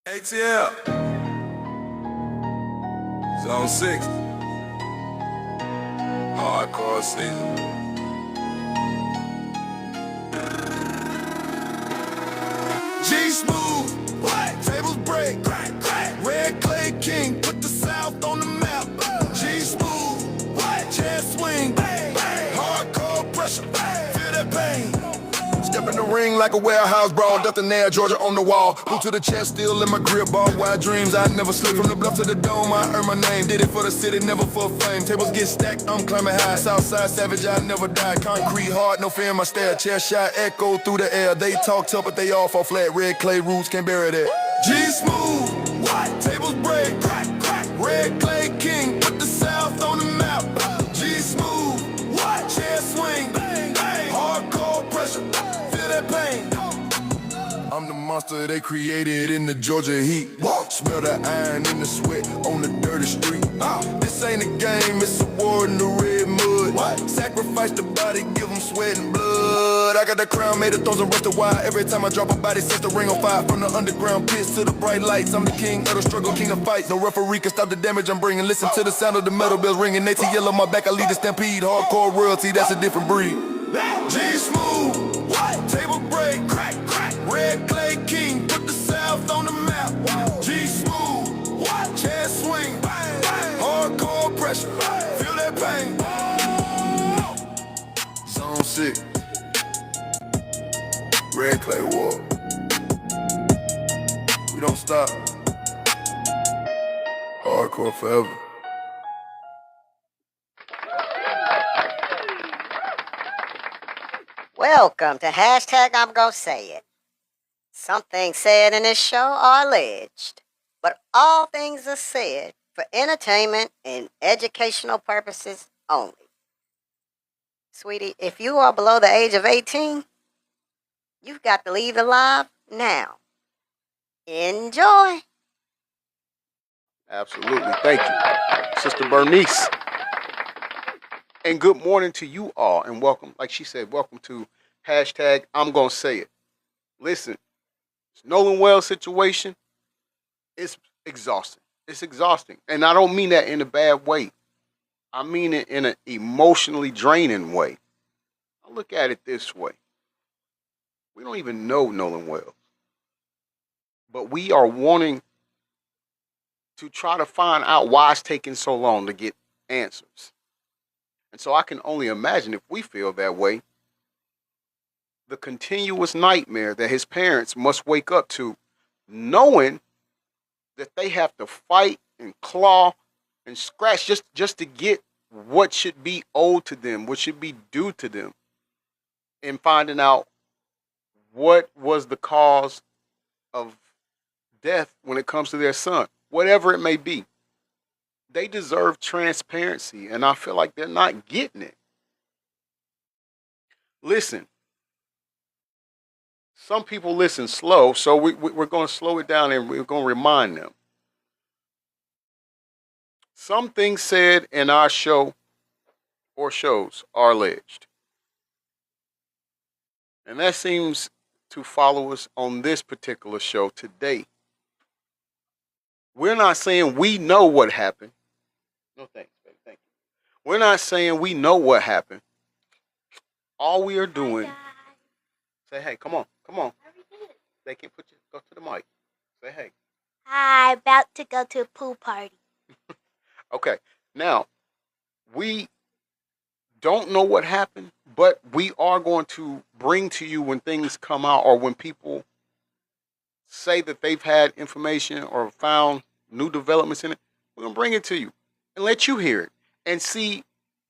ATL, Zone 6, hardcore season. G smooth, what? Tables break, crack, crack. Red clay king, put the South on the map. G smooth, what? Chair swing, bang, bang. Hardcore pressure, bang. Feel that pain. Step in the ring like a warehouse brawl, Dr. Nair, Georgia on the wall. Boot to the chest, still in my grip, ball. Wild dreams, I never slip from the bluff to the dome. I earn my name, did it for the city, never for fame. Tables get stacked, I'm climbing high. Southside savage, I never die. Concrete hard, no fear in my stare. Chair shot, echo through the air. They talk tough, but they all fall flat. Red clay roots can't bury that. G smooth, what? Tables break, crack, crack. Red clay king, put the South on the map. G smooth, what? Chair swing, bang, bang. Hardcore pressure. Pain. I'm the monster they created in the Georgia heat. Smell the iron in the sweat on the dirty street. This ain't a game, it's a war in the red mud. Sacrifice the body, give them sweat and blood. I got the crown made of thorns and rusted wire. Every time I drop a body, set the ring on fire. From the underground pits to the bright lights, I'm the king of the struggle, king of fights. No referee can stop the damage I'm bringing. Listen to the sound of the metal bells ringing. ATL on my back, I lead the stampede. Hardcore royalty, that's a different breed. G smooth, what? Table break, crack, crack. Red clay king, put the South on the map. G smooth, what? Chair swing, bang, bang. Hardcore pressure, feel that pain. Zone 6, red clay war. We don't stop. Hardcore forever. Welcome to hashtag I'm gonna say it. Some things said in this show are alleged, but all things are said for entertainment and educational purposes only. Sweetie, if you are below the age of 18, you've got to leave the live now. Enjoy. Absolutely. Thank you, Sister Bernice. And good morning to you all. And welcome, like she said, welcome to hashtag I'm going to say it. Listen, it's Nolan Wells situation. It's exhausting. It's exhausting. And I don't mean that in a bad way. I mean it in an emotionally draining way. I look at it this way. We don't even know Nolan Wells. But we are wanting to try to find out why it's taking so long to get answers. And so I can only imagine if we feel that way, the continuous nightmare that his parents must wake up to, knowing that they have to fight and claw and scratch just to get what should be owed to them, what should be due to them, and finding out what was the cause of death when it comes to their son, whatever it may be. They deserve transparency, and I feel like they're not getting it. Listen, some people listen slow, so we're going to slow it down and we're going to remind them. Some things said in our show or shows are alleged. And that seems to follow us on this particular show today. We're not saying we know what happened. No thanks, baby. Thank you. We're not saying we know what happened. All we are doing, say hey, come on. They can put you, go to the mic. Say hey. Hi, about to go to a pool party. Okay, now, we don't know what happened, but we are going to bring to you when things come out or when people say that they've had information or found new developments in it. We're going to bring it to you and let you hear it and see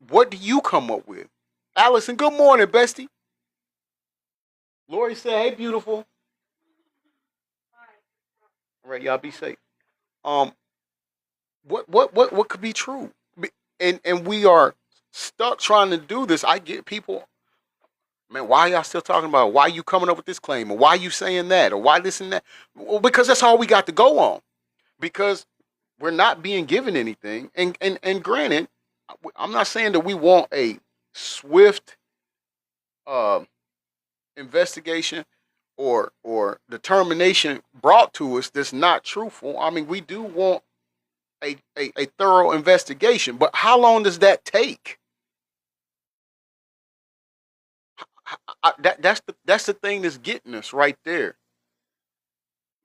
what do you come up with. Allison, good morning, bestie. Lori said, hey, beautiful. All right, y'all be safe. What could be true? And we are stuck trying to do this. I get people, man, why are y'all still talking about it? Why are you coming up with this claim? Or why are you saying that? Or why this and that? Well, because that's all we got to go on. Because we're not being given anything. And granted, I'm not saying that we want a swift investigation or determination brought to us that's not truthful. I mean, we do want a thorough investigation, but how long does that take? That's the thing that's getting us right there.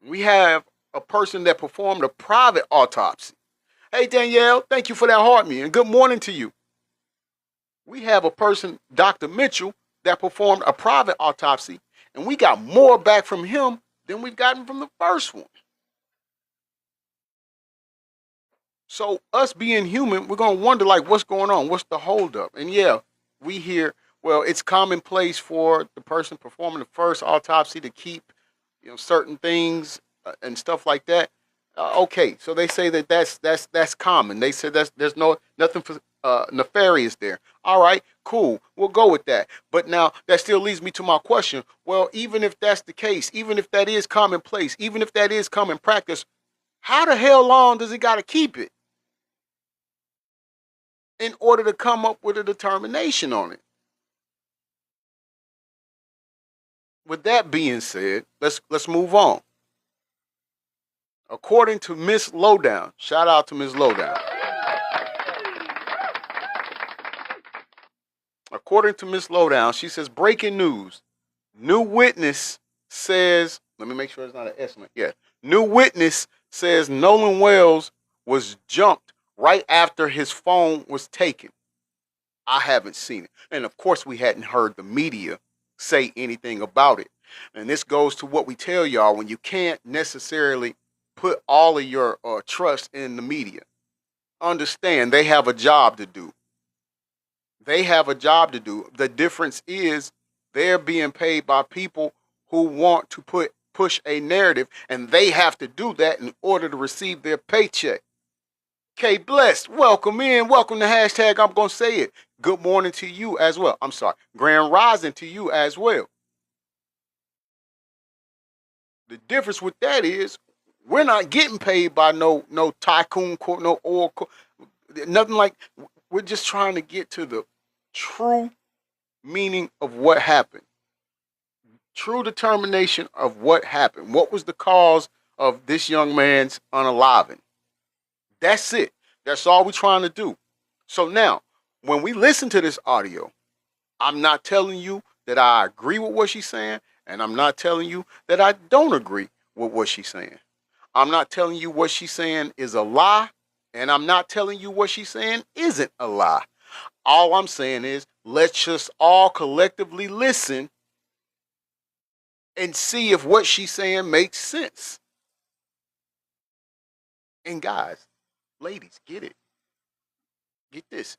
We have a person that performed a private autopsy. Hey Danielle, thank you for that heart me, and good morning to you. We have a person, Dr. Mitchell, that performed a private autopsy, and we got more back from him than we've gotten from the first one. So us being human, we're gonna wonder like, what's going on? What's the holdup? And yeah, we hear, well, it's commonplace for the person performing the first autopsy to keep, certain things and stuff like that. Okay, so they say that that's common. They said there's nothing for, nefarious there. All right, cool. We'll go with that. But now that still leads me to my question. Well, even if that's the case, even if that is commonplace, even if that is common practice, how the hell long does it got to keep it in order to come up with a determination on it? With that being said, let's move on. According to Miss Lowdown, shout out to Miss Lowdown. According to Miss Lowdown, she says, breaking news. New witness says, let me make sure it's not an estimate. Yeah. New witness says Nolan Wells was jumped right after his phone was taken. I haven't seen it. And of course, we hadn't heard the media say anything about it. And this goes to what we tell y'all when you can't necessarily put all of your trust in the media. Understand they have a job to do. They have a job to do. The difference is they're being paid by people who want to push a narrative, and they have to do that in order to receive their paycheck. K Blessed, welcome in. Welcome to hashtag I'm gonna say it. Good morning to you as well. I'm sorry. Grand rising to you as well. The difference with that is we're not getting paid by no tycoon, no oil, nothing like. We're just trying to get to the true meaning of what happened. True determination of what happened. What was the cause of this young man's unaliving? That's it. That's all we're trying to do. So now, when we listen to this audio, I'm not telling you that I agree with what she's saying, and I'm not telling you that I don't agree with what she's saying. I'm not telling you what she's saying is a lie, and I'm not telling you what she's saying isn't a lie. All I'm saying is let's just all collectively listen and see if what she's saying makes sense. And guys, ladies, get it. Get this.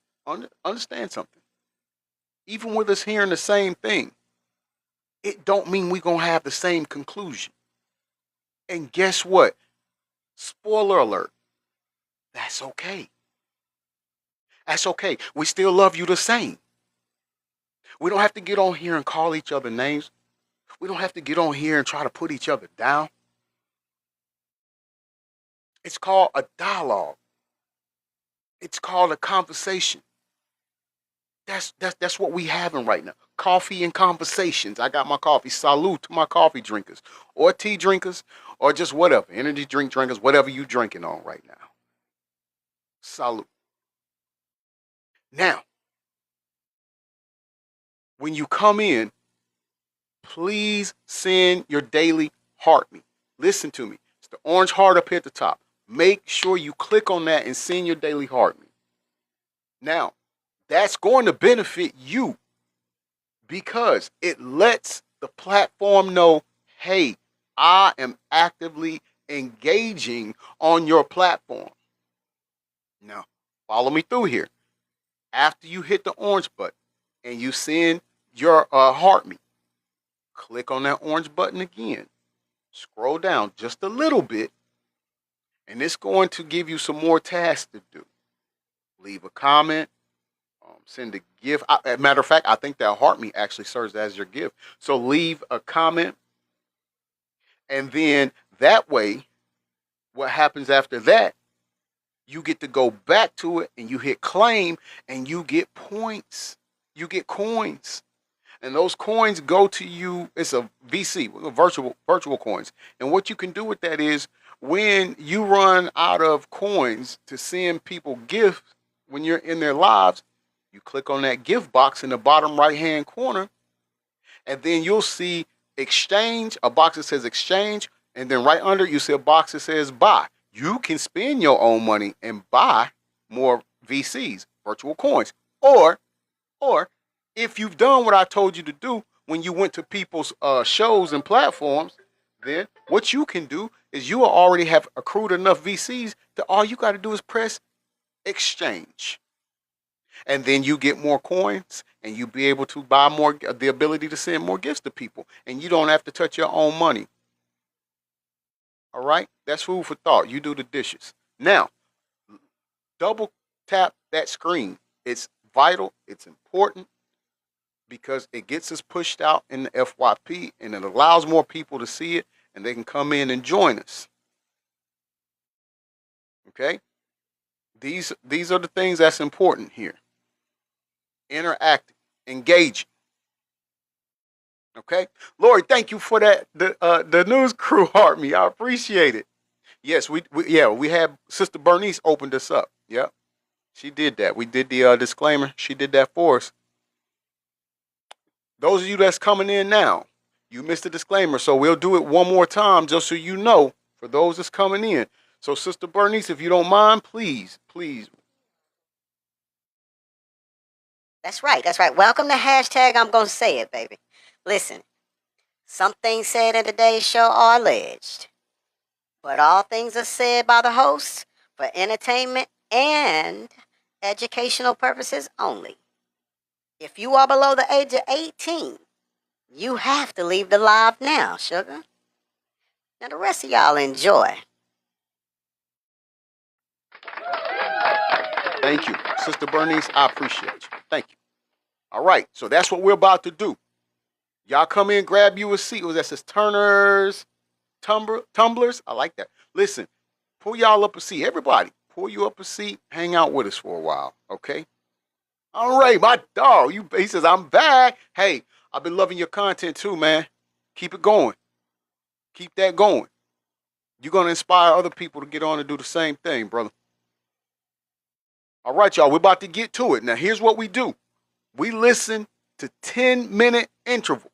Understand something. Even with us hearing the same thing, it don't mean we're going to have the same conclusion. And guess what? Spoiler alert. That's okay. That's okay. We still love you the same. We don't have to get on here and call each other names. We don't have to get on here and try to put each other down. It's called a dialogue. It's called a conversation. That's what we having right now. Coffee and conversations. I got my coffee. Salute to my coffee drinkers or tea drinkers or just whatever. Energy drink drinkers, whatever you drinking on right now. Salute. Now, when you come in, please send your daily heart me. Listen to me. It's the orange heart up here at the top. Make sure you click on that and send your daily heart me. Now, that's going to benefit you because it lets the platform know, hey, I am actively engaging on your platform. Now, follow me through here. After you hit the orange button and you send your heart me, click on that orange button again. Scroll down just a little bit, and it's going to give you some more tasks to do. Leave a comment, send a gift. Matter of fact, I think that heart me actually serves as your gift. So leave a comment, and then that way, what happens after that, you get to go back to it and you hit claim and you get points. You get coins. And those coins go to you. It's a VC, virtual coins. And what you can do with that is when you run out of coins to send people gifts when you're in their lives, you click on that gift box in the bottom right hand corner, and then you'll see exchange, a box that says exchange, and then right under you see a box that says buy. You can spend your own money and buy more VCs, virtual coins. Or if you've done what I told you to do when you went to people's shows and platforms, then what you can do is you will already have accrued enough VCs that all you got to do is press exchange. And then you get more coins and you be able to buy more, the ability to send more gifts to people. And you don't have to touch your own money. All right? That's food for thought. You do the dishes. Now, double tap that screen. It's vital. It's important because it gets us pushed out in the FYP and it allows more people to see it and they can come in and join us. Okay? These are the things that's important here. Interacting, engaging. Okay, Lori, thank you for that. The news crew heart me. I appreciate it. Yes, we had Sister Bernice opened us up. Yep, she did that. We did the disclaimer. She did that for us. Those of you that's coming in now, you missed the disclaimer, so we'll do it one more time just so you know for those that's coming in. So, Sister Bernice, if you don't mind, please. That's right. That's right. Welcome to hashtag I'm going to say it, baby. Listen, some things said in today's show are alleged, but all things are said by the host for entertainment and educational purposes only. If you are below the age of 18, you have to leave the live now, sugar. Now the rest of y'all enjoy. Thank you, Sister Bernice. I appreciate you. Thank you. All right, so that's what we're about to do. Y'all come in, grab you a seat. That says Turner's Tumblers. I like that. Listen, pull y'all up a seat. Everybody, pull you up a seat. Hang out with us for a while, okay? All right, my dog. He says, I'm back. Hey, I've been loving your content too, man. Keep it going. Keep that going. You're going to inspire other people to get on and do the same thing, brother. All right, y'all, we're about to get to it. Now, here's what we do. We listen to 10-minute intervals.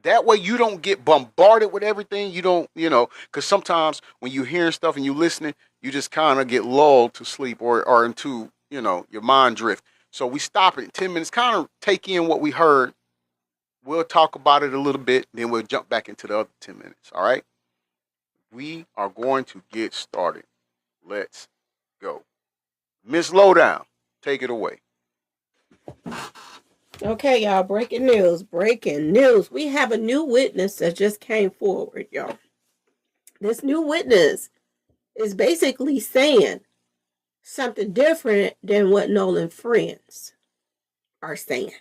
That way you don't get bombarded with everything. You don't, because sometimes when you're hearing stuff and you're listening, you just kind of get lulled to sleep or into, your mind drift. So we stop it in 10 minutes, kind of take in what we heard. We'll talk about it a little bit, then we'll jump back into the other 10 minutes, all right? We are going to get started. Let's go. Miss Lowdown, take it away. Okay, y'all, breaking news. We have a new witness that just came forward, y'all. This new witness is basically saying something different than what Nolan friends are saying.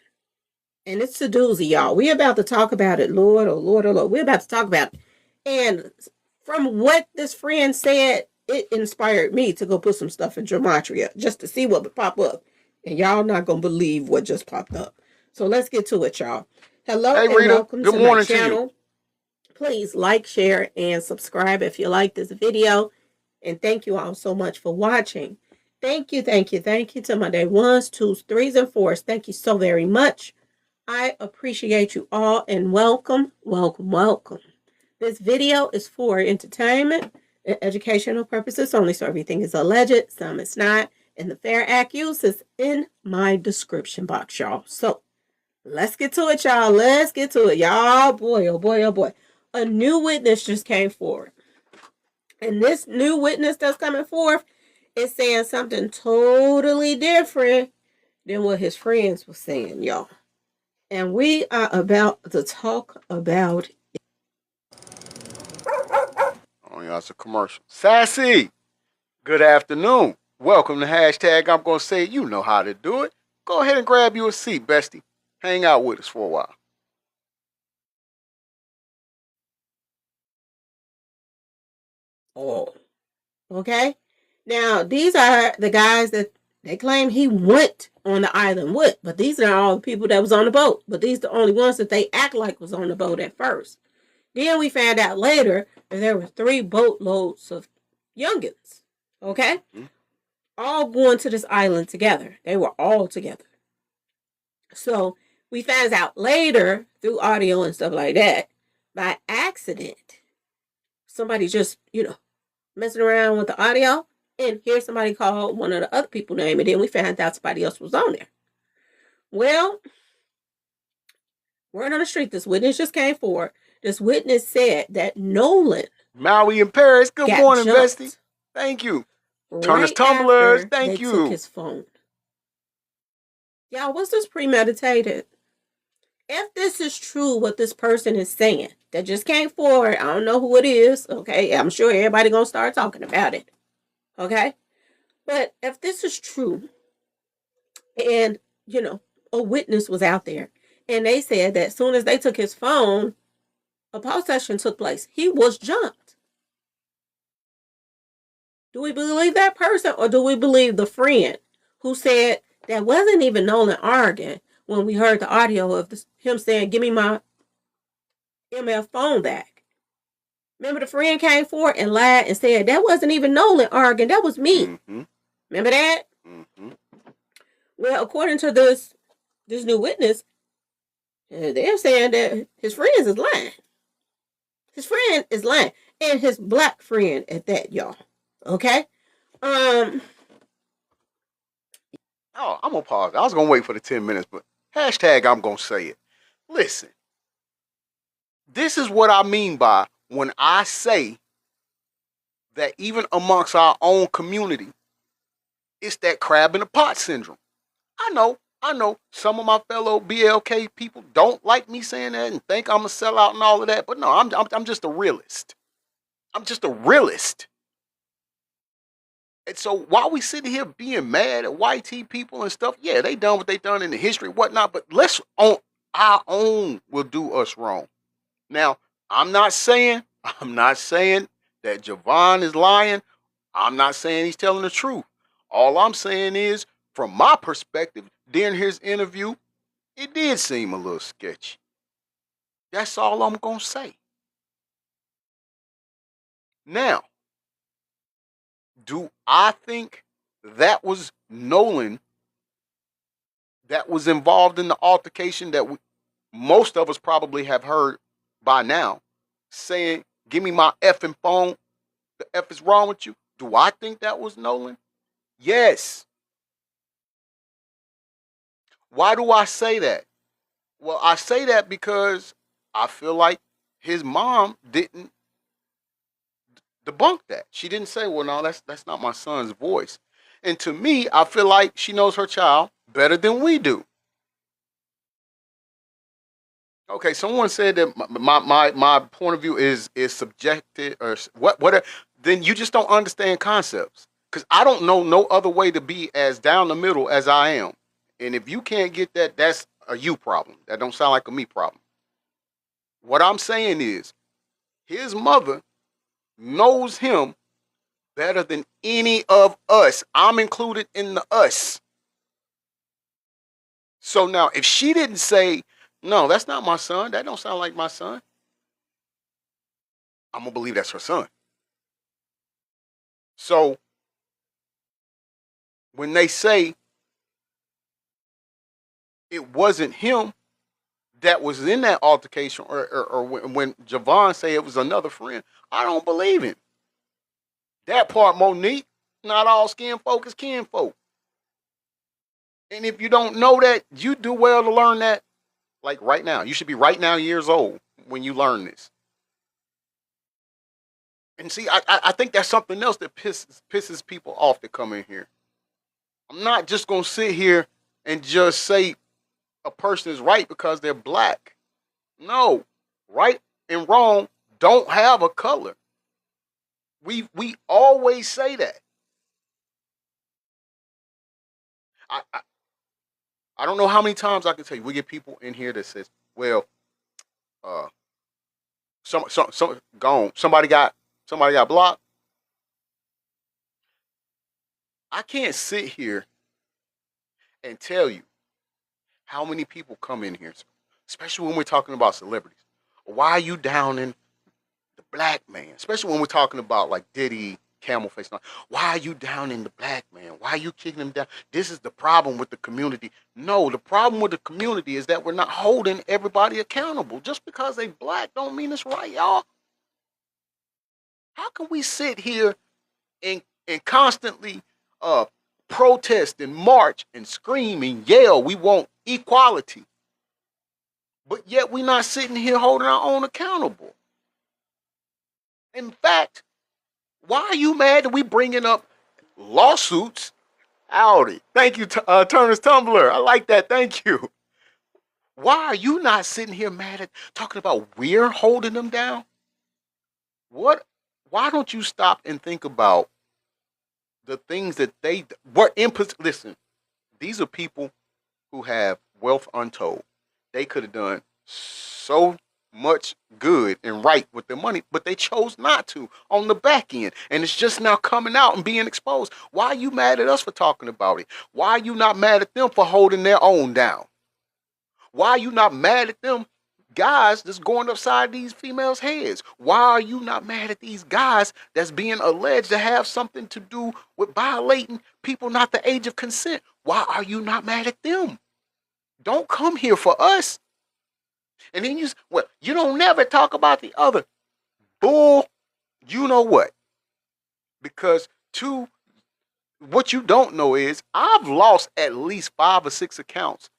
And it's a doozy, y'all. We're about to talk about it, Lord, oh Lord, oh Lord. We're about to talk about it. And from what this friend said, it inspired me to go put some stuff in Gematria just to see what would pop up. And y'all not going to believe what just popped up. So let's get to it, y'all. Hello and Rita, welcome to my channel. Please like, share, and subscribe if you like this video. And thank you all so much for watching. Thank you to my day ones, twos, threes, and fours. Thank you so very much. I appreciate you all and welcome. This video is for entertainment and educational purposes only, so everything is alleged, some is not, and the fair act use is in my description box, y'all. So let's get to it, y'all. Let's get to it, y'all. Boy, oh boy, oh boy. A new witness just came forward. And this new witness that's coming forth is saying something totally different than what his friends were saying, y'all. And we are about to talk about it. Oh, yeah, it's a commercial. Sassy, good afternoon. Welcome to hashtag I'm going to say it. You know how to do it. Go ahead and grab you a seat, bestie. Hang out with us for a while. Oh, okay. Now, these are the guys that They claim he went on the island with, but these are all the people that was on the boat. But these are the only ones that they act like was on the boat at first. Then we found out later that there were 3 boatloads of youngins. Okay? Mm-hmm. All going to this island together. They were all together. So we found out later through audio and stuff like that, by accident, somebody just, messing around with the audio, and hear somebody call one of the other people's name, and then we found out somebody else was on there. Well, word on the street, this witness just came forward. This witness said that Nolan, Maui in Paris, good got morning, jumped Bestie. Thank you. right Turner's Tumblers, after thank they you. took his phone. Y'all, was this premeditated? If this is true, what this person is saying, that just came forward, I don't know who it is, okay? I'm sure everybody gonna start talking about it, okay? But if this is true, and, a witness was out there, and they said that as soon as they took his phone, a pause session took place. He was jumped. Do we believe that person, or do we believe the friend who said that wasn't even Nolan arguing when we heard the audio of him saying, give me my MF phone back? Remember the friend came forward and lied and said, that wasn't even Nolan arguing, that was me. Mm-hmm. Remember that? Mm-hmm. Well, according to this new witness, they're saying that his friends is lying. His friend is lying. And his black friend at that, y'all. Okay? Oh, I'm gonna pause. I was gonna wait for the 10 minutes, but hashtag I'm gonna say it. Listen, this is what I mean by when I say that even amongst our own community, it's that crab in the pot syndrome. I know some of my fellow BLK people don't like me saying that and think I'm a sellout and all of that, but no, I'm just a realist. I'm just a realist. And so while we sitting here being mad at YT people and stuff, yeah, they done what they done in the history, whatnot, but let's on our own will do us wrong. Now, I'm not saying that Javon is lying. I'm not saying he's telling the truth. All I'm saying is, from my perspective, during his interview, it did seem a little sketchy. That's all I'm gonna say. Now, do I think that was Nolan that was involved in the altercation that most of us probably have heard by now, saying, give me my effing phone, the F is wrong with you? Do I think that was Nolan? Yes. Why do I say that? Well, I say that because I feel like his mom didn't debunk that. She didn't say, well, no, that's not my son's voice. And to me, I feel like she knows her child better than we do. Okay, someone said that my point of view is subjective or what then you just don't understand concepts. Because I don't know no other way to be as down the middle as I am. And if you can't get that, that's a you problem. That don't sound like a me problem. What I'm saying is his mother knows him better than any of us. I'm included in the us. So now if she didn't say, no, that's not my son, that don't sound like my son, I'm gonna believe that's her son. So when they say it wasn't him that was in that altercation, or when Javon say it was another friend, I don't believe him. That part, Monique, not all skin folk is kin folk. And if you don't know that, you do well to learn that. Like right now, you should be right now years old when you learn this. And see, I think that's something else that pisses people off that come in here. I'm not just gonna sit here and just say a person is right because they're black. No, right and wrong don't have a color. We always say that. I don't know how many times I can tell you. We get people in here that says, well, some gone. Somebody got blocked. I can't sit here and tell you how many people come in here, especially when we're talking about celebrities. Why are you downing the black man? Especially when we're talking about like Diddy, Camel Face. Why are you downing the black man? Why are you kicking him down? This is the problem with the community. No, the problem with the community is that we're not holding everybody accountable. Just because they black don't mean it's right, y'all. How can we sit here and constantly protest and march and scream and yell we want equality, but yet we're not sitting here holding our own accountable? In fact, why are you mad that we bringing up lawsuits? Howdy. Thank you, Turner's Tumblr. I like that. Thank you. Why are you not sitting here mad at talking about we're holding them down? What? Why don't you stop and think about the things that they were in? Listen, these are people who have wealth untold. They could have done so much good and right with their money, but they chose not to on the back end, and it's just now coming out and being exposed. Why are you mad at us for talking about it? Why are you not mad at them for holding their own down? Why are you not mad at them guys that's going upside these females' heads? Why are you not mad at these guys that's being alleged to have something to do with violating people not the age of consent? Why are you not mad at them? Don't come here for us. And then you don't never talk about the other. Bull, you know what? Because what you don't know is I've lost at least 5 or 6 accounts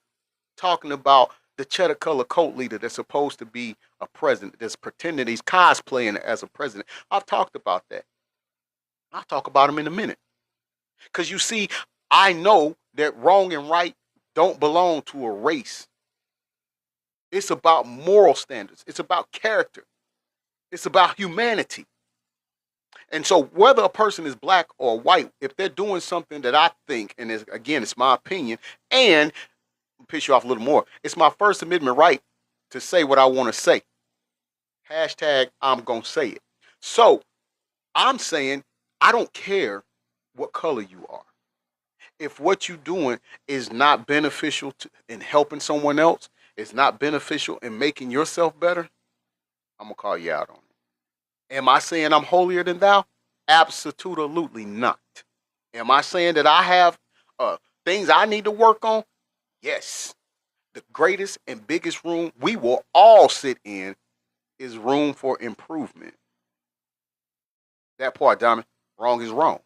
talking about the cheddar color cult leader that's supposed to be a president, that's pretending he's cosplaying as a president. I've talked about that. I'll talk about him in a minute. Because you see, I know that wrong and right don't belong to a race. It's about moral standards. It's about character. It's about humanity. And so whether a person is black or white, if they're doing something that I think, and it's my opinion, and piss you off a little more, it's my First Amendment right to say what I want to say. Hashtag I'm going to say it. So I'm saying I don't care what color you are. If what you're doing is not beneficial in helping someone else, it's not beneficial in making yourself better, I'm going to call you out on it. Am I saying I'm holier than thou? Absolutely not. Am I saying that I have things I need to work on? Yes. The greatest and biggest room we will all sit in is room for improvement. That part, Diamond, wrong is wrong.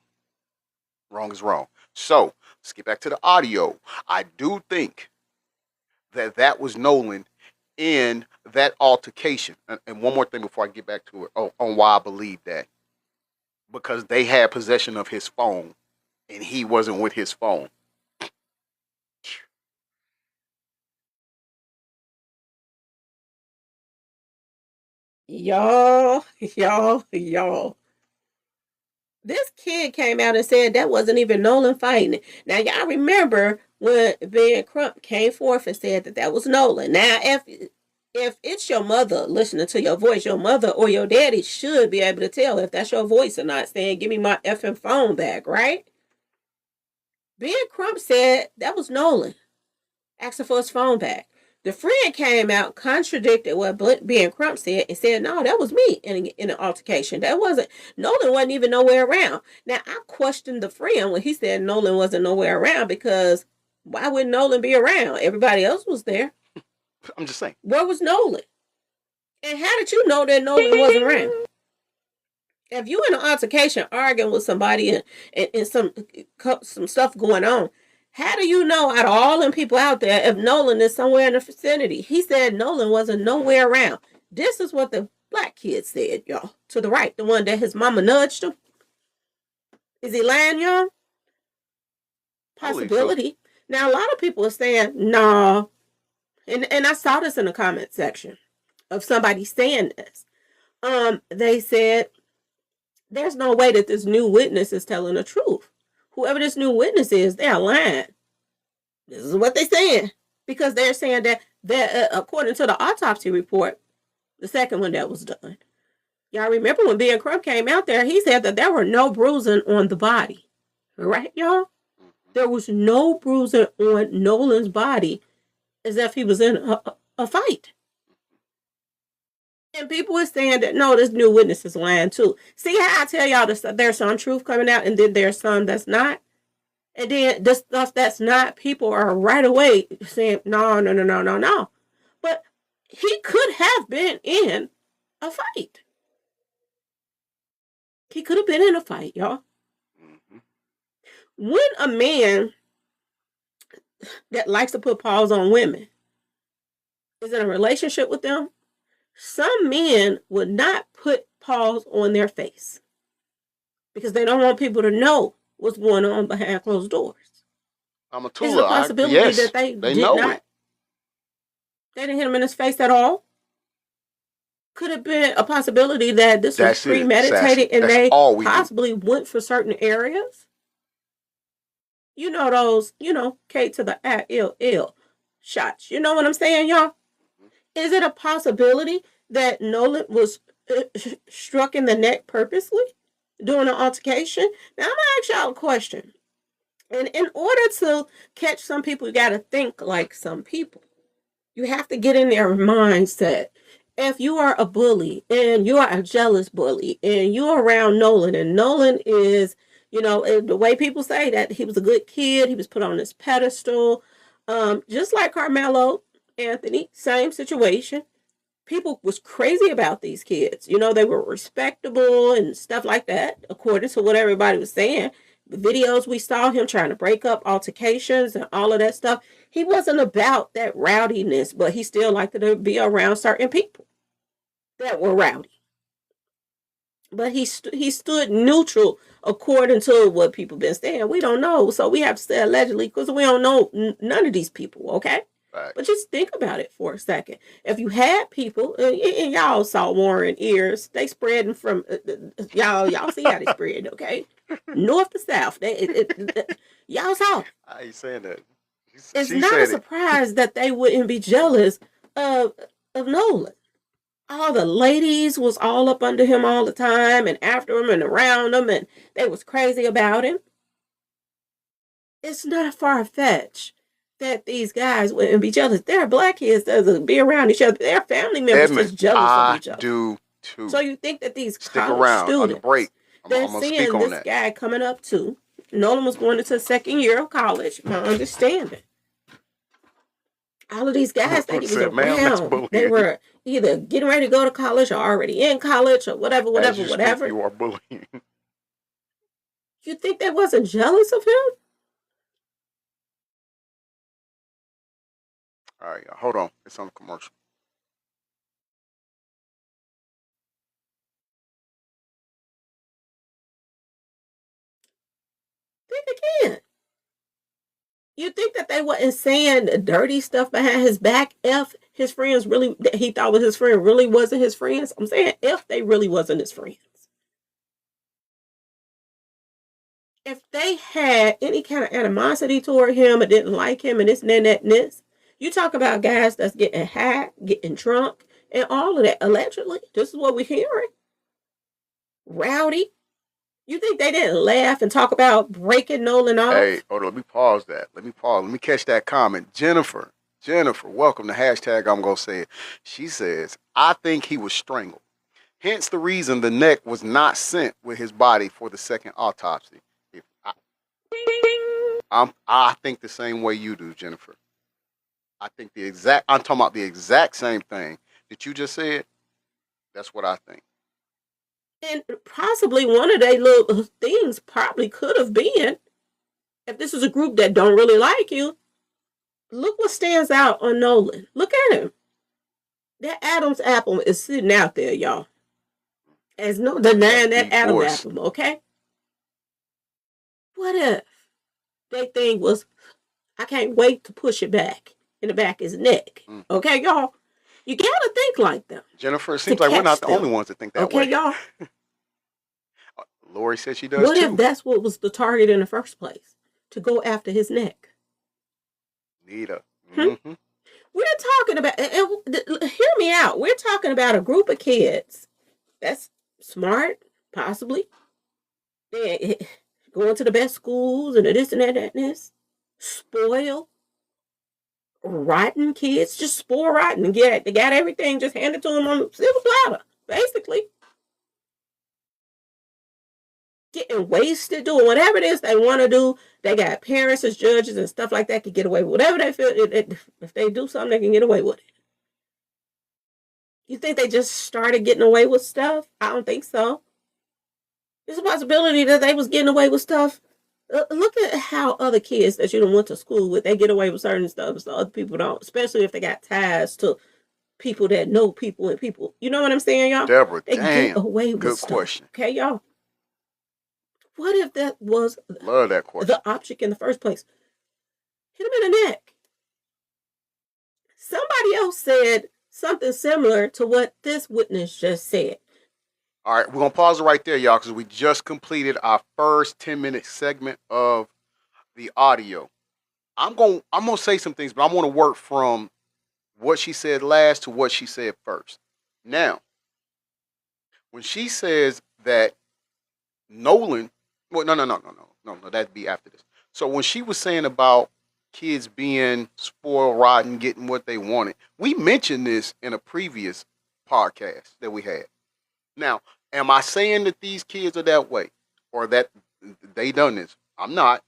Wrong is wrong. So, let's get back to the audio. I do think that was Nolan in that altercation. And one more thing before I get back to it on why I believe that. Because they had possession of his phone and he wasn't with his phone. Y'all. This kid came out and said that wasn't even Nolan fighting. Now, y'all remember when Ben Crump came forth and said that was Nolan. Now, if it's your mother listening to your voice, your mother or your daddy should be able to tell if that's your voice or not, saying, give me my effing phone back, right? Ben Crump said that was Nolan asking for his phone back. The friend came out, contradicted what Ben Crump said, and said, no, that was me in an altercation. That wasn't, Nolan wasn't even nowhere around. Now, I questioned the friend when he said Nolan wasn't nowhere around, because why would Nolan be around? Everybody else was there. I'm just saying. Where was Nolan? And how did you know that Nolan wasn't around? If you in an altercation arguing with somebody and some stuff going on, how do you know out of all them people out there if Nolan is somewhere in the vicinity? He said Nolan wasn't nowhere around. This is what the black kid said, y'all. To the right, the one that his mama nudged him. Is he lying, y'all? Possibility. So. Now, a lot of people are saying, no. And I saw this in the comment section of somebody saying this. They said, there's no way that this new witness is telling the truth. Whoever this new witness is, they're lying. This is what they're saying. Because they're saying that according to the autopsy report, the second one that was done, y'all remember when Ben Crump came out there, he said that there were no bruising on the body. Right, y'all? There was no bruising on Nolan's body as if he was in a fight. And people are saying that, no, this new witness is lying too. See how I tell y'all there's some truth coming out and then there's some that's not? And then the stuff that's not, people are right away saying, no, no, no, no, no, no. But he could have been in a fight. He could have been in a fight, y'all. Mm-hmm. When a man that likes to put paws on women is in a relationship with them, some men would not put paws on their face because they don't want people to know what's going on behind closed doors. I'm a Is it a Tula. possibility Yes, that they did know not? it. They didn't hit him in his face at all. Could have been a possibility that this was That's it, premeditated Sassy. and That's they all we do. possibly went for certain areas. You know those, K to the ILL shots. You know what I'm saying, y'all? Is it a possibility that Nolan was struck in the neck purposely during an altercation? Now, I'm going to ask y'all a question. And in order to catch some people, you got to think like some people. You have to get in their mindset. If you are a bully and you are a jealous bully and you're around Nolan and Nolan is, the way people say that he was a good kid, he was put on this pedestal, just like Carmelo Anthony, same situation. People was crazy about these kids. They were respectable and stuff like that, according to what everybody was saying. The videos we saw him trying to break up altercations and all of that stuff. He wasn't about that rowdiness, but he still liked to be around certain people that were rowdy. But he stood neutral according to what people been saying. We don't know, so we have to say allegedly because we don't know none of these people, okay? Right. But just think about it for a second. If you had people, and y'all saw Warren ears, they spreading from, y'all see how they spread, okay? North to south. Y'all saw. I ain't saying that. It's not a surprise that they wouldn't be jealous of Nolan. All the ladies was all up under him all the time and after him and around him, and they was crazy about him. It's not far-fetched that these guys wouldn't be jealous. There are black kids that be around each other. Their family members Edmund, just jealous of each other. I do too. So you think that these Stick college around students, on the break. they're I'm gonna seeing speak on this that. guy coming up too. Nolan was going into the second year of college. My understanding. All of these guys that he was Said, "Ma'am, that's around, bullying." they were either getting ready to go to college or already in college or whatever. As you speak, you are bullying. You think they wasn't jealous of him? All right, hold on. It's on the commercial. Think again. You think that they wasn't saying dirty stuff behind his back if his friends really, that he thought was his friend, really wasn't his friends? I'm saying if they really wasn't his friends. If they had any kind of animosity toward him or didn't like him and this and that and this, you talk about guys that's getting high, getting drunk, and all of that. Allegedly, this is what we're hearing. Rowdy. You think they didn't laugh and talk about breaking Nolan off? Hey, hold on. Let me pause that. Let me catch that comment. Jennifer, welcome to hashtag I'm gonna say it. She says, I think he was strangled. Hence the reason the neck was not sent with his body for the second autopsy. I think the same way you do, Jennifer. I'm talking about the exact same thing that you just said. That's what I think. And possibly one of their little things probably could have been, if this is a group that don't really like you, look what stands out on Nolan. Look at him. That Adam's apple is sitting out there, y'all. There's no denying that Adam's apple, okay? What if their thing was, I can't wait to push it back in the back of his neck? Okay, y'all? You gotta think like them. Jennifer, it seems like we're not the only ones that think that way. Okay, y'all? Lori said she does what too. What if that's what was the target in the first place? To go after his neck? Nita. Mm-hmm. We're talking about, hear me out. We're talking about a group of kids that's smart, possibly. going to the best schools and this and that and this. Spoiled, rotten kids, just spoiled rotten. They got everything just handed to them on a silver platter, basically. Getting wasted, doing whatever it is they want to do. They got parents as judges and stuff like that, can get away with whatever they feel. If they do something, they can get away with it. You think they just started getting away with stuff? I don't think so. There's a possibility that they was getting away with stuff. Look at how other kids that you done went to school with, they get away with certain stuff, so other people don't. Especially if they got ties to people that know people and people. You know what I'm saying, y'all? Deborah, they get away with good stuff. Question. Okay, y'all. What if that was Love that question. the object in the first place? Hit him in the neck. Somebody else said something similar to what this witness just said. All right, we're going to pause it right there, y'all, because we just completed our first 10-minute segment of the audio. I'm going to say some things, but I want to work from what she said last to what she said first. Now, when she says that Nolan, well, no, that'd be after this. So when she was saying about kids being spoiled, rotten, getting what they wanted, we mentioned this in a previous podcast that we had. Now, am I saying that these kids are that way or that they done this? I'm not.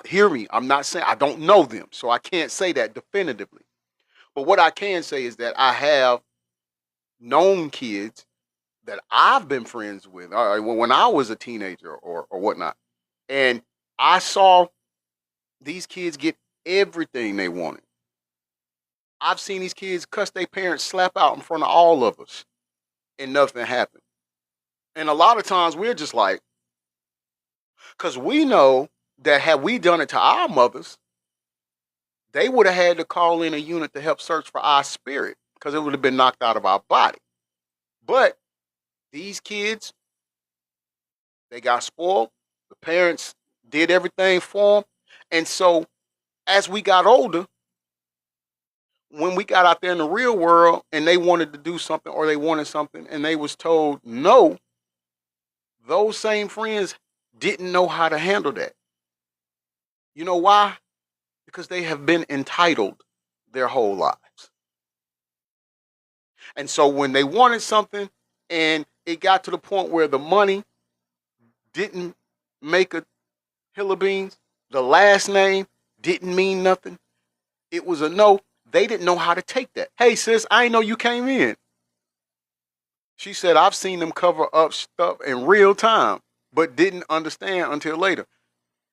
Hear me. I'm not saying, I don't know them, so I can't say that definitively. But what I can say is that I have known kids that I've been friends with when I was a teenager or whatnot. And I saw these kids get everything they wanted. I've seen these kids cuss their parents slap out in front of all of us and nothing happened. And a lot of times we're just like, because we know that had we done it to our mothers, they would have had to call in a unit to help search for our spirit because it would have been knocked out of our body. But these kids, they got spoiled. The parents did everything for them. And so as we got older, when we got out there in the real world and they wanted to do something or they wanted something and they was told no, those same friends didn't know how to handle that. You know why? Because they have been entitled their whole lives. And so when they wanted something and it got to the point where the money didn't make a hill of beans, the last name didn't mean nothing, it was a no, they didn't know how to take that. Hey sis, I didn't know you came in. She said, I've seen them cover up stuff in real time, but didn't understand until later.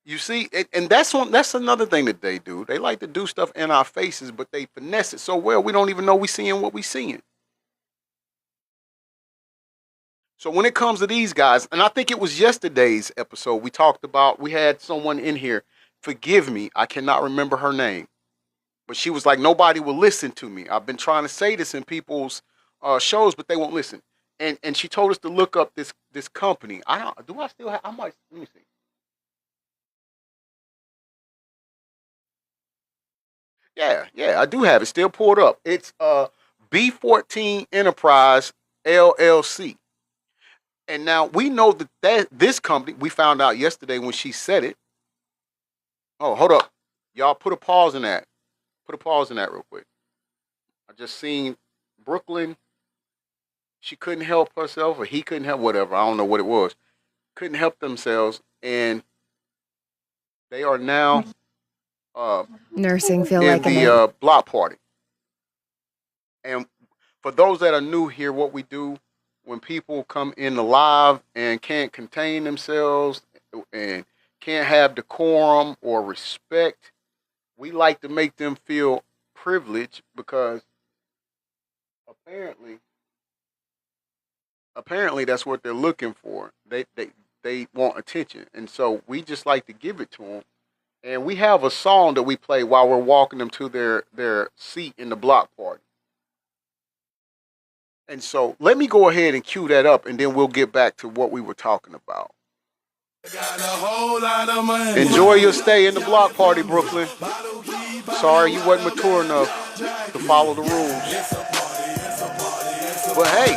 You see, and that's another thing that they do. They like to do stuff in our faces, but they finesse it so well we don't even know we seeing what we seeing. So when it comes to these guys, and I think it was yesterday's episode, we had someone in here, forgive me, I cannot remember her name, but she was like, nobody will listen to me. I've been trying to say this in people's shows, but they won't listen. And she told us to look up this company. Let me see. Yeah, I do have it still pulled up. It's B14 Enterprise LLC. And now we know that this company, we found out yesterday when she said it. Oh, hold up. Y'all put a pause in that. Put a pause in that real quick. I just seen Brooklyn. She couldn't help herself, or he couldn't help, whatever. I don't know what it was. Couldn't help themselves. And they are now nursing feel in like the block party. And for those that are new here, what we do when people come in the live and can't contain themselves and can't have decorum or respect, we like to make them feel privileged because apparently that's what they're looking for. They want attention. And so we just like to give it to them. And we have a song that we play while we're walking them to their seat in the block party. And so let me go ahead and cue that up, and then we'll get back to what we were talking about. Got a whole lot of money. Enjoy your stay in the block party, Brooklyn. Sorry you wasn't mature enough to follow the rules. But hey,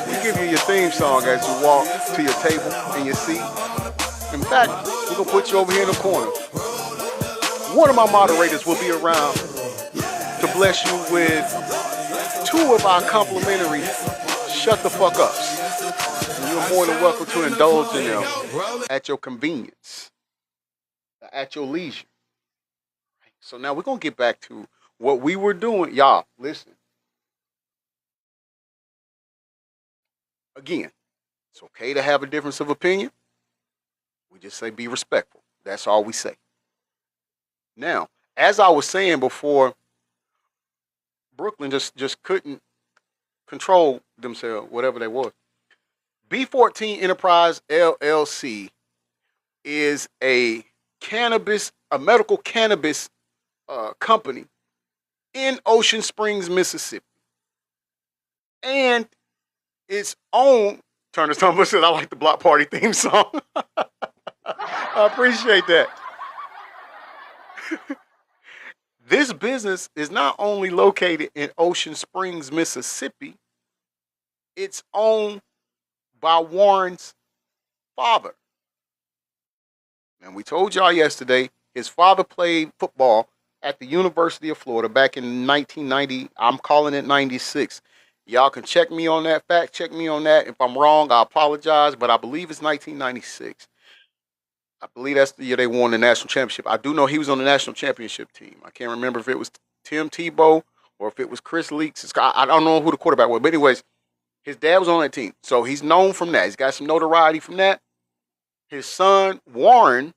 we give you your theme song as you walk to your table and your seat. In fact, we're going to put you over here in the corner. One of my moderators will be around to bless you with 2 of our complimentary shut the fuck ups. And you're more than welcome to indulge in them at your convenience, at your leisure. So now we're going to get back to what we were doing. Y'all, listen. Again, it's okay to have a difference of opinion. We just say be respectful. That's all we say. Now, as I was saying before, Brooklyn just couldn't control themselves, whatever they was. B14 Enterprise LLC is a medical cannabis company in Ocean Springs, Mississippi. And its own, Turner Tumblr said, I like the Block Party theme song. I appreciate that. This business is not only located in Ocean Springs, Mississippi, it's owned by Warren's father. And we told y'all yesterday, his father played football at the University of Florida back in 1990. I'm calling it 96. Y'all can check me on that, fact check me on that. If I'm wrong, I apologize, but I believe it's 1996. I believe that's the year they won the national championship. I do know he was on the national championship team. I can't remember if it was Tim Tebow or if it was Chris Leaks. I don't know who the quarterback was. But anyways, his dad was on that team. So he's known from that. He's got some notoriety from that. His son, Warren,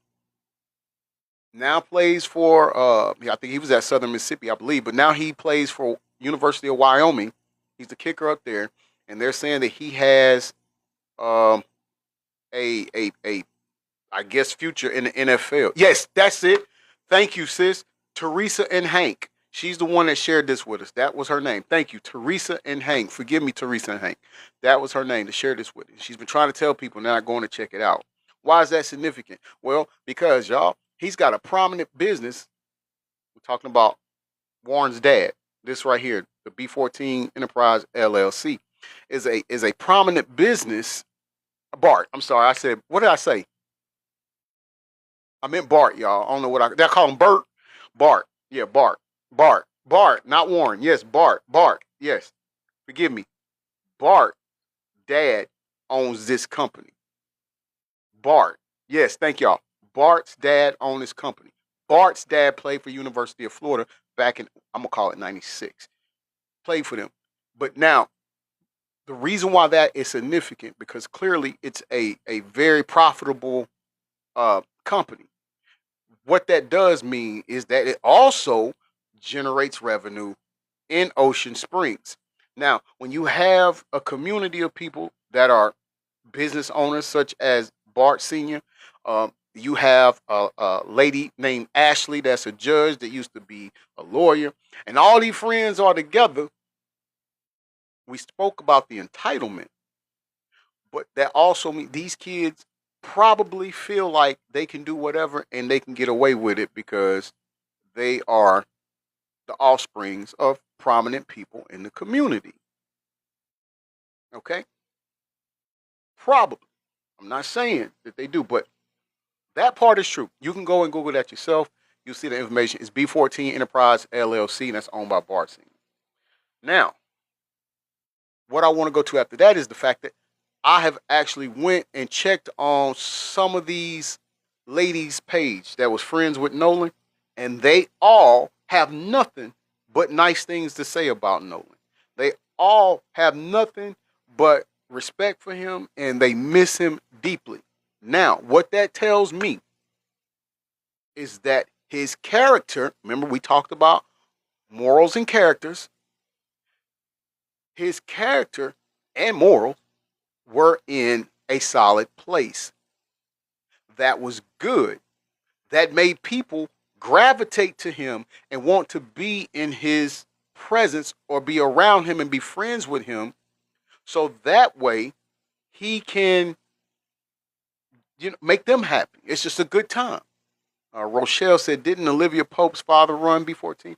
now plays for, I think he was at Southern Mississippi, I believe. But now he plays for University of Wyoming. He's the kicker up there. And they're saying that he has I guess, future in the NFL. Yes, that's it. Thank you, sis. Teresa and Hank. She's the one that shared this with us. That was her name. Thank you, Teresa and Hank. Forgive me, Teresa and Hank. That was her name to share this with us. She's been trying to tell people now going to check it out. Why is that significant? Well, because, y'all, he's got a prominent business. We're talking about Warren's dad. This right here, the B14 Enterprise LLC, is a prominent business. Bart, I'm sorry. I said, what did I say? I meant Bart, y'all. I don't know what did I call him Bert? Bart. Yeah, Bart. Bart, not Warren. Yes, Bart. Yes. Forgive me. Bart, dad, owns this company. Bart. Yes, thank y'all. Bart's dad owns this company. Bart's dad played for University of Florida back in, I'm going to call it 96. Played for them. But now, the reason why that is significant, because clearly it's a very profitable company. What that does mean is that it also generates revenue in Ocean Springs. Now, when you have a community of people that are business owners, such as Bart Sr., you have a lady named Ashley that's a judge that used to be a lawyer, and all these friends are together. We spoke about the entitlement, but that also means these kids probably feel like they can do whatever and they can get away with it because they are the offsprings of prominent people in the community. Okay? Probably. I'm not saying that they do, but that part is true. You can go and Google that yourself. You'll see the information. It's B14 Enterprise LLC, and that's owned by Bart Sr. Now, what I want to go to after that is the fact that I have actually went and checked on some of these ladies' page that was friends with Nolan, and they all have nothing but nice things to say about Nolan. They all have nothing but respect for him, and they miss him deeply. Now, what that tells me is that his character, remember we talked about morals and characters, his character and morals were in a solid place. That was good. That made people gravitate to him and want to be in his presence or be around him and be friends with him. So that way he can, make them happy. It's just a good time. Rochelle said, didn't Olivia Pope's father run B14?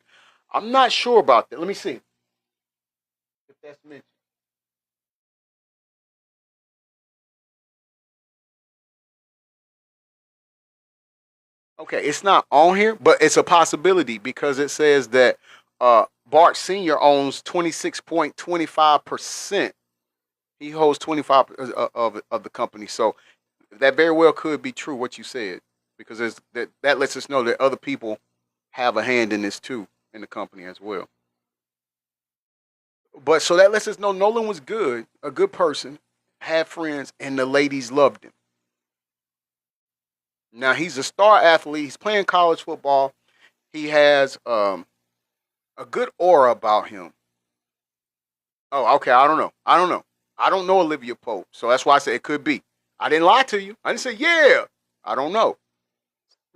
I'm not sure about that. Let me see if that's mentioned. Okay, it's not on here, but it's a possibility because it says that Bart Sr. owns 26.25%. He holds 25 of the company. So that very well could be true what you said because that lets us know that other people have a hand in this too in the company as well. But so that lets us know Nolan was good, a good person, had friends, and the ladies loved him. Now he's a star athlete. He's playing college football. He has a good aura about him. Oh, okay. I don't know. I don't know Olivia Pope, so that's why I said it could be. I didn't lie to you. I didn't say yeah. I don't know.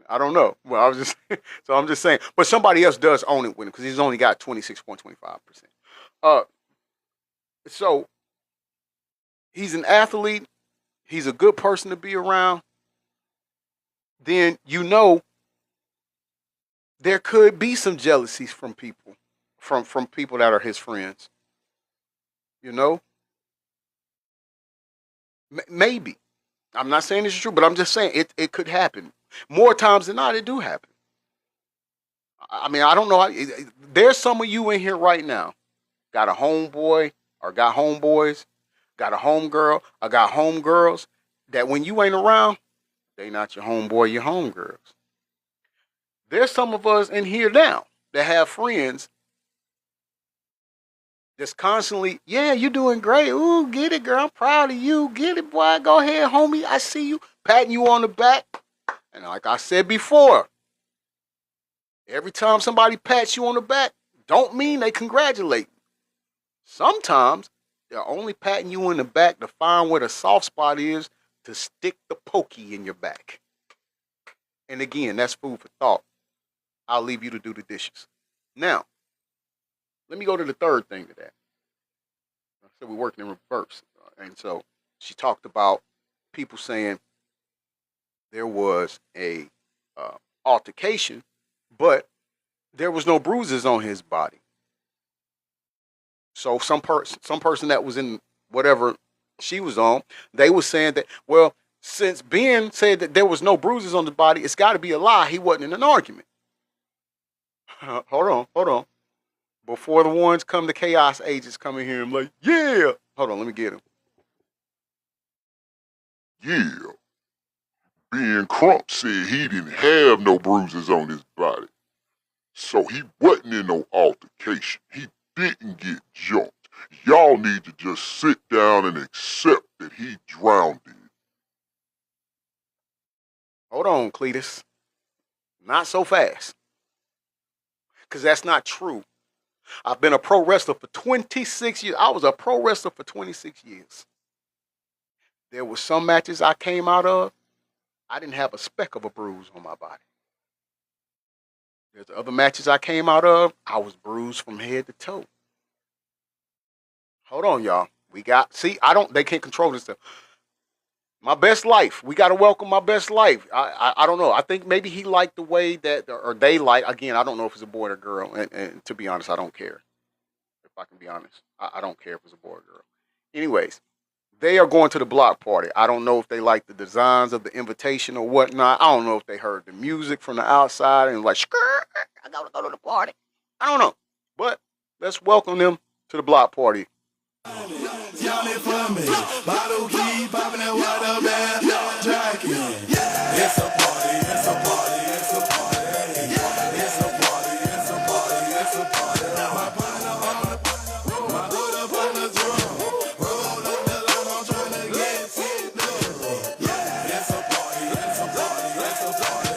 Well, I was just so I'm just saying. But somebody else does own it with him because he's only got 26.25%. So he's an athlete. He's a good person to be around. Then there could be some jealousies from people, from people that are his friends. You know, maybe. I'm not saying it's true, but I'm just saying it could happen. More times than not, it do happen. I mean, I don't know. There's some of you in here right now, got a homeboy or got homeboys, got a homegirl or got homegirls that when you ain't around, they not your homeboy, your homegirls. There's some of us in here now that have friends just constantly, yeah, you doing great. Ooh, get it, girl. I'm proud of you. Get it, boy. Go ahead, homie. I see you. Patting you on the back. And like I said before, every time somebody pats you on the back, don't mean they congratulate. Sometimes they're only patting you in the back to find where the soft spot is to stick the pokey in your back. And again, that's food for thought. I'll leave you to do the dishes. Now, let me go to the third thing to that. I said we're working in reverse. And so she talked about people saying there was a altercation, but there was no bruises on his body. So some person that was in whatever she was on, they were saying that, well, since Ben said that there was no bruises on the body, it's got to be a lie. He wasn't in an argument. Hold on. Before the ones come, the chaos agents come in here and like, yeah. Hold on, let me get him. Yeah, Ben Crump said he didn't have no bruises on his body. So he wasn't in no altercation. He didn't get jumped. Y'all need to just sit down and accept that he drowned it. Hold on, Cletus. Not so fast. Because that's not true. I've been a pro wrestler for 26 years. I was a pro wrestler for 26 years. There were some matches I came out of, I didn't have a speck of a bruise on my body. There's other matches I came out of, I was bruised from head to toe. Hold on, y'all. They can't control this stuff. My best life. We got to welcome my best life. I don't know. I think maybe he liked the way that, or they like, again, I don't know if it's a boy or girl. And to be honest, I don't care. If I can be honest, I don't care if it's a boy or girl. Anyways, they are going to the block party. I don't know if they like the designs of the invitation or whatnot. I don't know if they heard the music from the outside and like, I gotta go to the party. I don't know. But let's welcome them to the block party. Y'all it for me. Bottle key popping that water bag. Jackie. It's a party. It's a party. It's a party. It's a party. It's a party. It's a party. My partner on my hood up on the drum. Roll up the line. I'm trying to get it done. It's a party. It's a party. It's a party.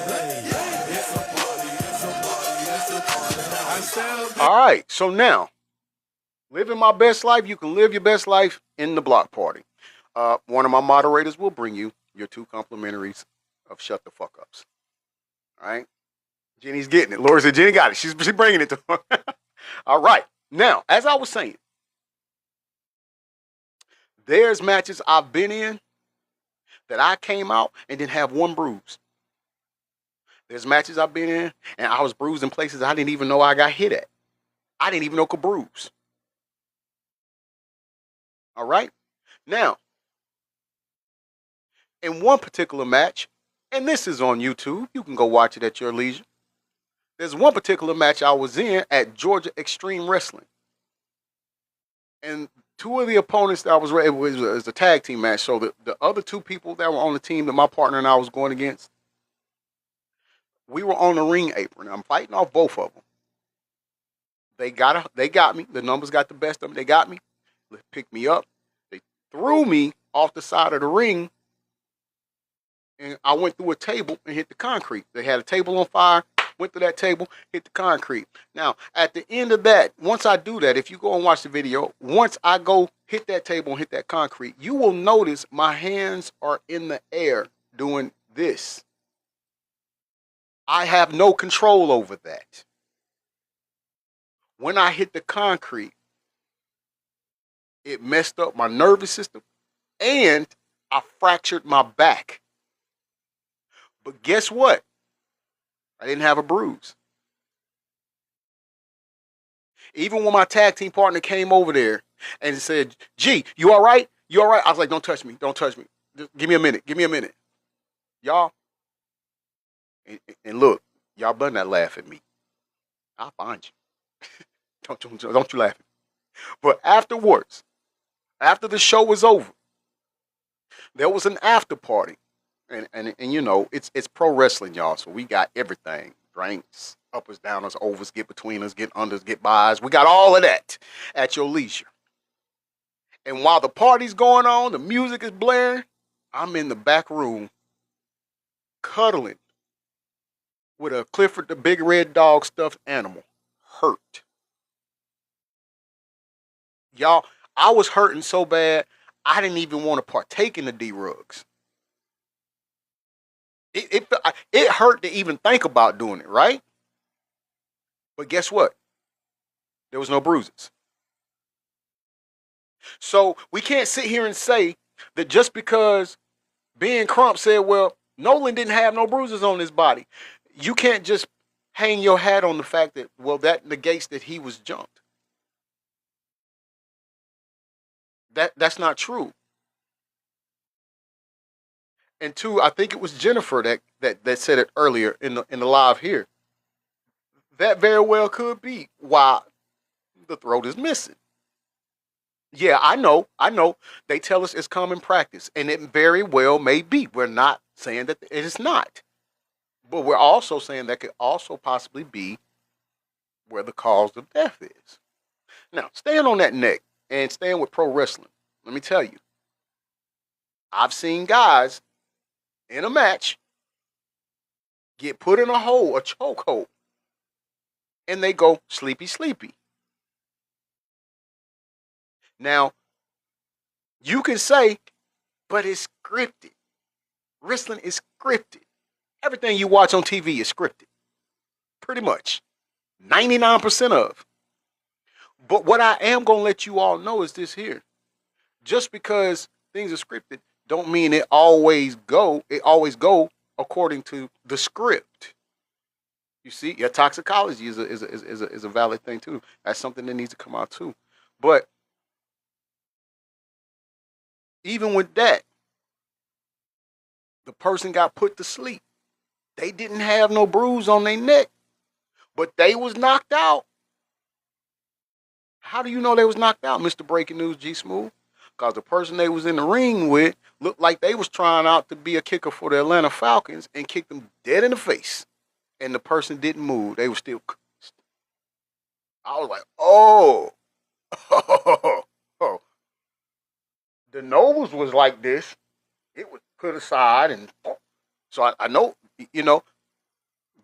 It's a party. It's a party. It's a party. All right. So now, living my best life, you can live your best life in the block party. One of my moderators will bring you your 2 complimentaries of shut the fuck ups. All right? Jenny's getting it. Lori said Jenny got it. She's bringing it to her. All right. Now, as I was saying, there's matches I've been in that I came out and didn't have one bruise. There's matches I've been in and I was bruised in places I didn't even know I got hit at. I didn't even know could bruise. All right? Now, in one particular match, And this is on YouTube. You can go watch it at your leisure. There's one particular match I was in at Georgia Extreme Wrestling. And two of the opponents that I was, it was a tag team match. So the other two people that were on the team that my partner and I was going against, we were on the ring apron. I'm fighting off both of them. They got me. The numbers got the best of them. They got me. They picked me up. They threw me off the side of the ring. And I went through a table and hit the concrete. They had a table on fire. Went through that table, hit the concrete. Now, at the end of that, once I do that, if you go and watch the video, once I go hit that table and hit that concrete, you will notice my hands are in the air doing this. I have no control over that. When I hit the concrete, it messed up my nervous system and I fractured my back. But guess what? I didn't have a bruise. Even when my tag team partner came over there and said, "G, you all right? You all right?" I was like, "Don't touch me. Don't touch me. Just give me a minute. Give me a minute." Y'all, and look, y'all better not laugh at me. I'll find you. Don't you laugh at me. But afterwards, after the show was over, there was an after party. And you know, it's pro wrestling, y'all. So we got everything. Drinks, uppers, downers, overs, get between us, get unders, get bys. We got all of that at your leisure. And while the party's going on, the music is blaring, I'm in the back room cuddling with a Clifford the Big Red Dog stuffed animal. Hurt. Y'all, I was hurting so bad, I didn't even want to partake in the D-Rugs. It hurt to even think about doing it, right? But guess what? There was no bruises. So we can't sit here and say that just because Ben Crump said, well, Nolan didn't have no bruises on his body. You can't just hang your hat on the fact that, well, that negates that he was jumped. That's not true. And two, I think it was Jennifer that said it earlier in the live here. That very well could be why the throat is missing. Yeah, I know. They tell us it's common practice, and it very well may be. We're not saying that it is not. But we're also saying that could also possibly be where the cause of death is. Now, staying on that neck and staying with pro wrestling, let me tell you, I've seen guys in a match get put in a hole, a chokehold, and they go sleepy, sleepy. Now, you can say, but it's scripted. Wrestling is scripted. Everything you watch on TV is scripted. Pretty much. 99% of. But what I am going to let you all know is this here. Just because things are scripted don't mean it always go according to the script. You see, your toxicology is a valid thing too. That's something that needs to come out too. But even with that, the person got put to sleep. They didn't have no bruise on their neck, but they was knocked out. How do you know they was knocked out, Mr. Breaking News G Smooth? Because the person they was in the ring with looked like they was trying out to be a kicker for the Atlanta Falcons and kicked them dead in the face. And the person didn't move. They were still cussed. I was like, oh. The nose was like this. It was put aside. And so I know, you know,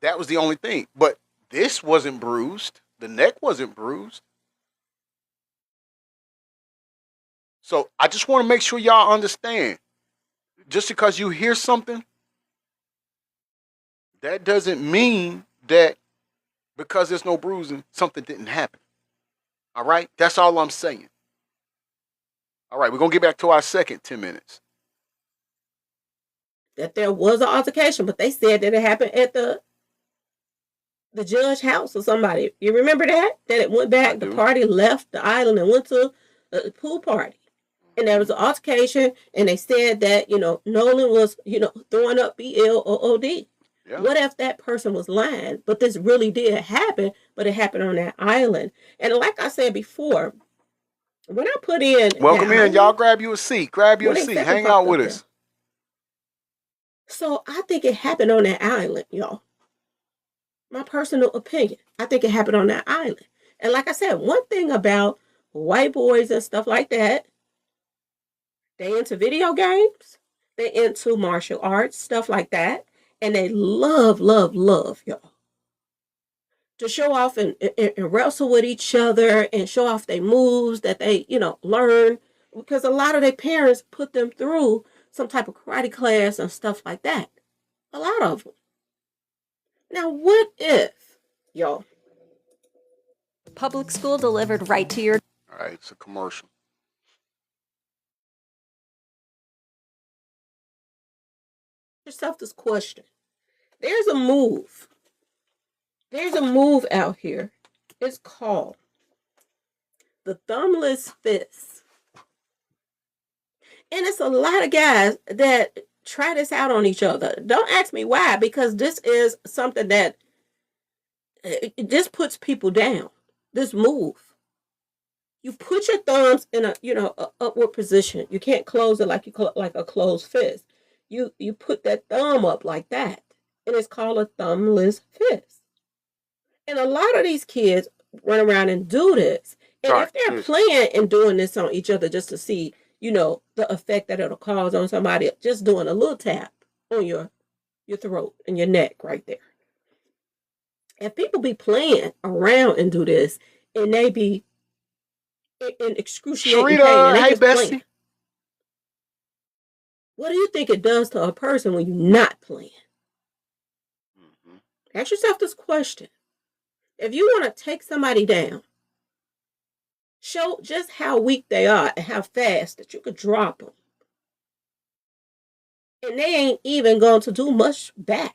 that was the only thing. But this wasn't bruised. The neck wasn't bruised. So I just want to make sure y'all understand. Just because you hear something, that doesn't mean that because there's no bruising, something didn't happen. All right? That's all I'm saying. All right, we're going to get back to our second 10 minutes. That there was an altercation, but they said that it happened at the judge house or somebody. You remember that? That it went back, the party left the island and went to a pool party. And there was an altercation, and they said that, Nolan was, throwing up BL or OD. Yeah. What if that person was lying? But this really did happen, but it happened on that island. And like I said before, when I put in... Welcome in. Y'all grab you a seat. Grab you a seat. Hang out with us. So I think it happened on that island, y'all. My personal opinion. I think it happened on that island. And like I said, one thing about white boys and stuff like that, they into video games, they into martial arts, stuff like that, and they love, y'all, to show off and wrestle with each other and show off their moves that they, learn, because a lot of their parents put them through some type of karate class and stuff like that. A lot of them. Now, what if, y'all, Public school delivered right to your... All right, it's a commercial. yourself this question. There's a move. There's a move out here. It's called the thumbless fist. And it's a lot of guys that try this out on each other. Don't ask me why, because this is something that it just puts people down. This move. You put your thumbs in a upward position. You can't close it like a closed fist. You put that thumb up like that, and it's called a thumbless fist. And a lot of these kids run around and do this. And if they're playing and doing this on each other just to see, the effect that it'll cause on somebody, just doing a little tap on your throat and your neck right there. If people be playing around and do this, and they be in excruciating pain, and they just playing, what do you think it does to a person when you're not playing? Mm-hmm. Ask yourself this question. If you want to take somebody down, show just how weak they are and how fast that you could drop them. And they ain't even going to do much back.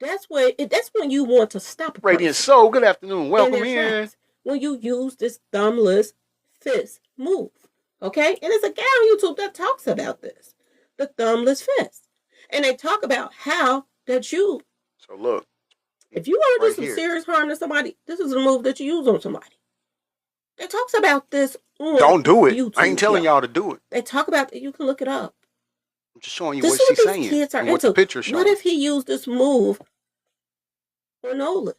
That's when you want to stop a person. Radiant Soul, good afternoon. Welcome in. When you use this thumbless fist move. Okay? And there's a guy on YouTube that talks about this. The thumbless fist. And they talk about how that you... So look. If you want to do some serious harm to somebody, this is a move that you use on somebody. They talks about this on Don't do it. YouTube, I ain't telling y'all to do it. They talk about it. You can look it up. I'm just showing you this what she's saying. Kids are and what the picture shows. What if he used this move on Nolan?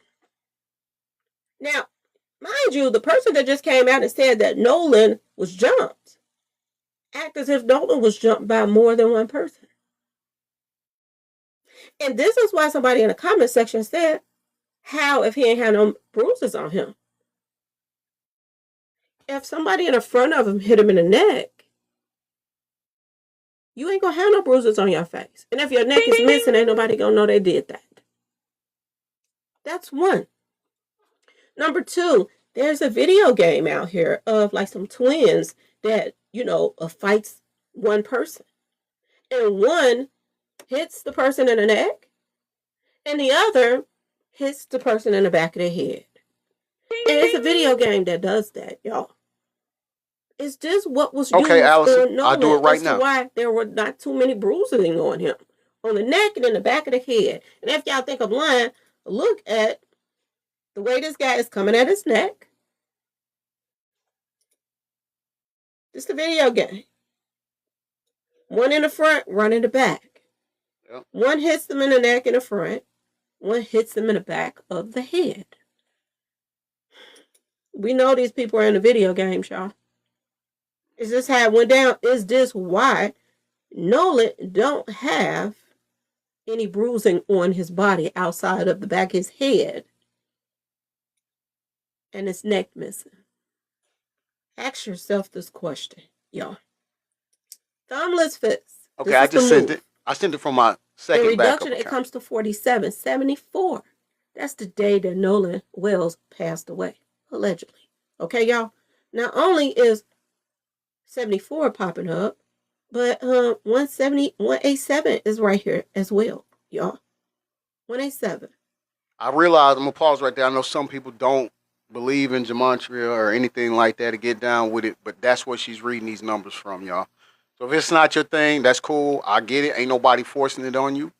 Now, mind you, the person that just came out and said that Nolan was jumped, act as if Nolan was jumped by more than one person. And this is why somebody in the comment section said, how if he ain't had no bruises on him? If somebody in the front of him hit him in the neck, you ain't gonna have no bruises on your face. And if your neck is missing, ain't nobody gonna know they did that. That's one. Number two, there's a video game out here of like some twins that, fights one person. And one hits the person in the neck, and the other hits the person in the back of the head. And it's a video game that does that, y'all. It's just what was used Allison, Nolan. I'll do it right now. Why there were not too many bruising on him. On the neck and in the back of the head. And if y'all think I'm lying, look at the way this guy is coming at his neck. It's a video game. One in the front, one in the back. Yep. One hits them in the neck in the front. One hits them in the back of the head. We know these people are in the video games, y'all. Is this how it went down? Is this why Nolan don't have any bruising on his body outside of the back of his head and his neck missing? Ask yourself this question, y'all. Thumbless fist. Okay, I just sent it. I sent it from my second backup account. It comes to 47.74. That's the day that Nolan Wells passed away, allegedly. Okay, y'all? Not only is 74 popping up, but 187 is right here as well, y'all. 187. I realize, I'm going to pause right there. I know some people don't believe in gematria or anything like that to get down with it, but that's what she's reading these numbers from, y'all. So if it's not your thing, that's cool. I get it. Ain't nobody forcing it on you,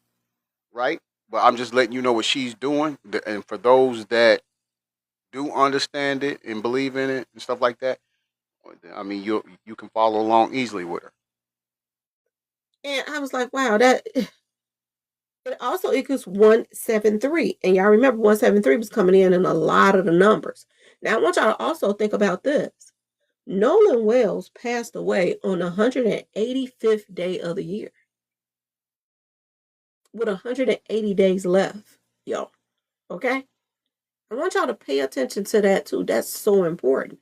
right? But I'm just letting you know what she's doing. And for those that do understand it and believe in it and stuff like that, I mean, you can follow along easily with her. And I was like, wow, that it also equals 173. And y'all remember 173 was coming in a lot of the numbers. Now, I want y'all to also think about this. Nolan Wells passed away on the 185th day of the year with 180 days left, y'all. Okay? I want y'all to pay attention to that too. That's so important.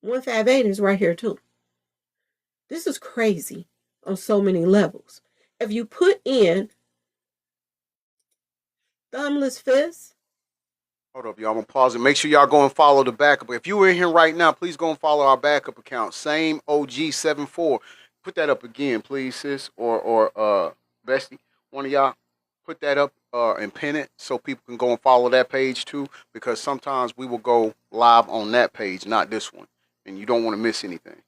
158 is right here too. This is crazy on so many levels. If you put in thumbless fist, Hold up, y'all. I'm gonna pause it. Make sure y'all go and follow the backup. If you are in here right now, please go and follow our backup account. Same OG74. Put that up again, please, sis, or Bestie. One of y'all put that up and pin it so people can go and follow that page too. Because sometimes we will go live on that page, not this one, and you don't want to miss anything.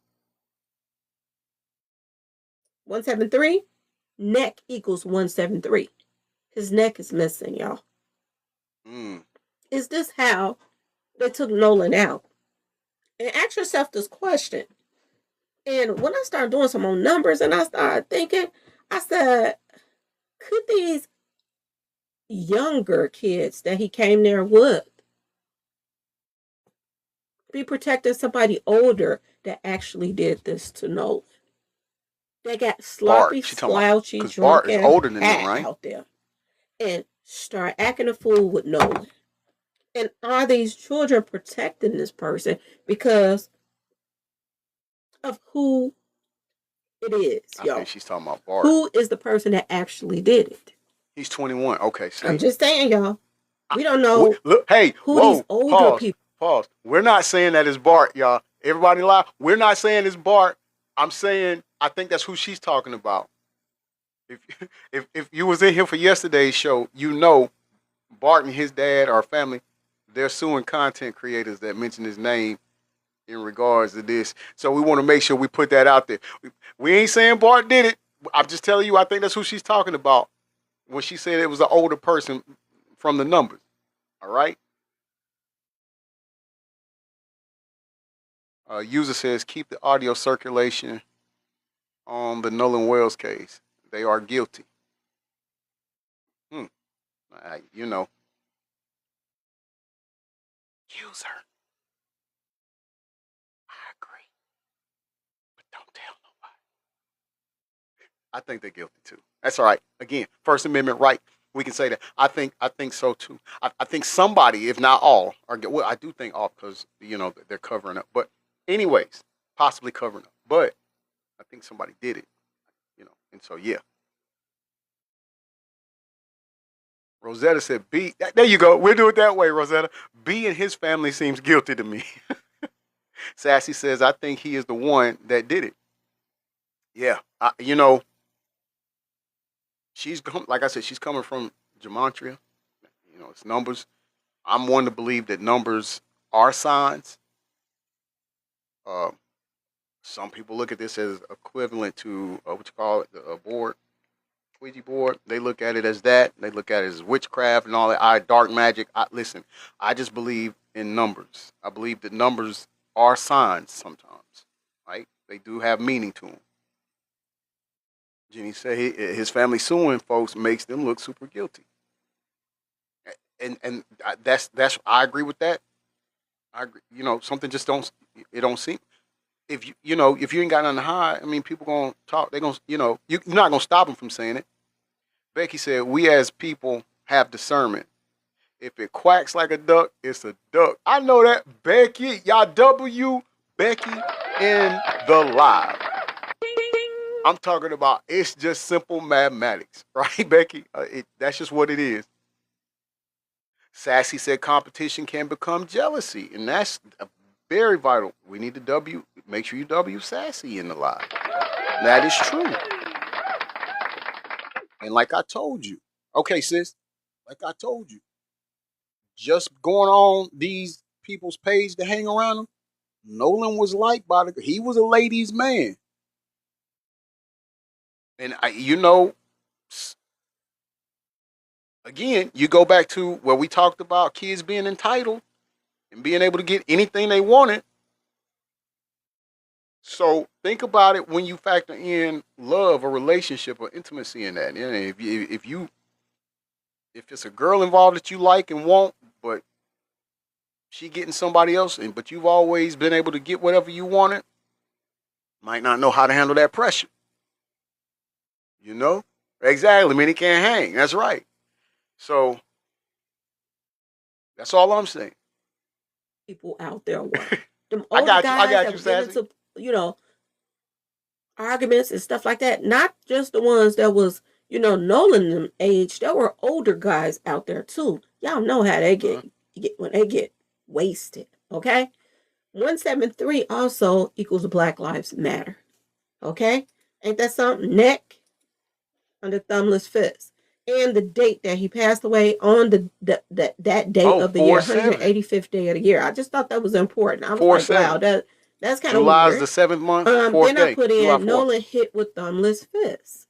173, neck equals 173. His neck is missing, y'all. Is this how they took Nolan out? And ask yourself this question. And when I started doing some more numbers and I started thinking, I said, could these younger kids that he came there with be protecting somebody older that actually did this to Nolan? They got sloppy, slouchy, drunk and older than them, right? Out there and start acting a fool with Nolan. And are these children protecting this person because of who it is, y'all? I think she's talking about Bart. Who is the person that actually did it? He's 21. Okay, see. I'm just saying, y'all. We don't know. Look, hey, who these older people. Pause. We're not saying that it's Bart, y'all. Everybody lie. We're not saying it's Bart. I'm saying I think that's who she's talking about. If you was in here for yesterday's show, you know Bart and his dad or family, they're suing content creators that mention his name in regards to this. So we want to make sure we put that out there. We ain't saying Bart did it. I'm just telling you, I think that's who she's talking about when she said it was an older person from the numbers. All right? User says, keep the audio circulation on the Nolan Wells case. They are guilty. You know. User. I agree. But don't tell nobody. I think they're guilty too. That's all right. Again, First Amendment right. We can say that. I think so too. I think somebody, if not all, are well. I do think all because they're covering up. But anyways, possibly covering up. But I think somebody did it. And so yeah. Rosetta said B. There you go. We'll do it that way, Rosetta. B and his family seems guilty to me. Sassy says, I think he is the one that did it. Yeah. She's like I said, she's coming from gematria. It's numbers. I'm one to believe that numbers are signs. Some people look at this as equivalent to what you call it, the board, Ouija board. They look at it as that. They look at it as witchcraft and all that. Dark magic. Listen, I just believe in numbers. I believe that numbers are signs sometimes, right? They do have meaning to them. Jenny said his family suing folks makes them look super guilty. And that's I agree with that. I agree. Something just don't seem. If if you ain't got nothing to hide, I mean, people gonna talk. They gonna you're not gonna stop them from saying it. Becky said we as people have discernment. If it quacks like a duck, it's a duck. I know that, Becky. Y'all W Becky in the live. I'm talking about it's just simple mathematics, right, Becky? That's just what it is. Sassy said competition can become jealousy, and that's very vital. We need to make sure you W Sassy in the live. That is true. And like I told you, okay, sis, like I told you, just going on these people's page to hang around him, Nolan was liked by he was a ladies' man. And again, you go back to where we talked about kids being entitled and being able to get anything they wanted. So think about it when you factor in love or relationship or intimacy in that. And if it's a girl involved that you like and want, but she getting somebody else, but you've always been able to get whatever you wanted, might not know how to handle that pressure. Exactly. I mean, he can't hang. That's right. So that's all I'm saying. People out there were. Them I older got guys you, that was into, arguments and stuff like that. Not just the ones that was, Nolan age. There were older guys out there too. Y'all know how they get when they get wasted. Okay. 173 also equals Black Lives Matter. Okay. Ain't that something? Neck under thumbless fist. And the date that he passed away on that date of the year, 185th day of the year. I just thought that was important. I was like, wow, that's kind of weird. July's the 7th month. Then I put in Nolan hit with thumbless fist.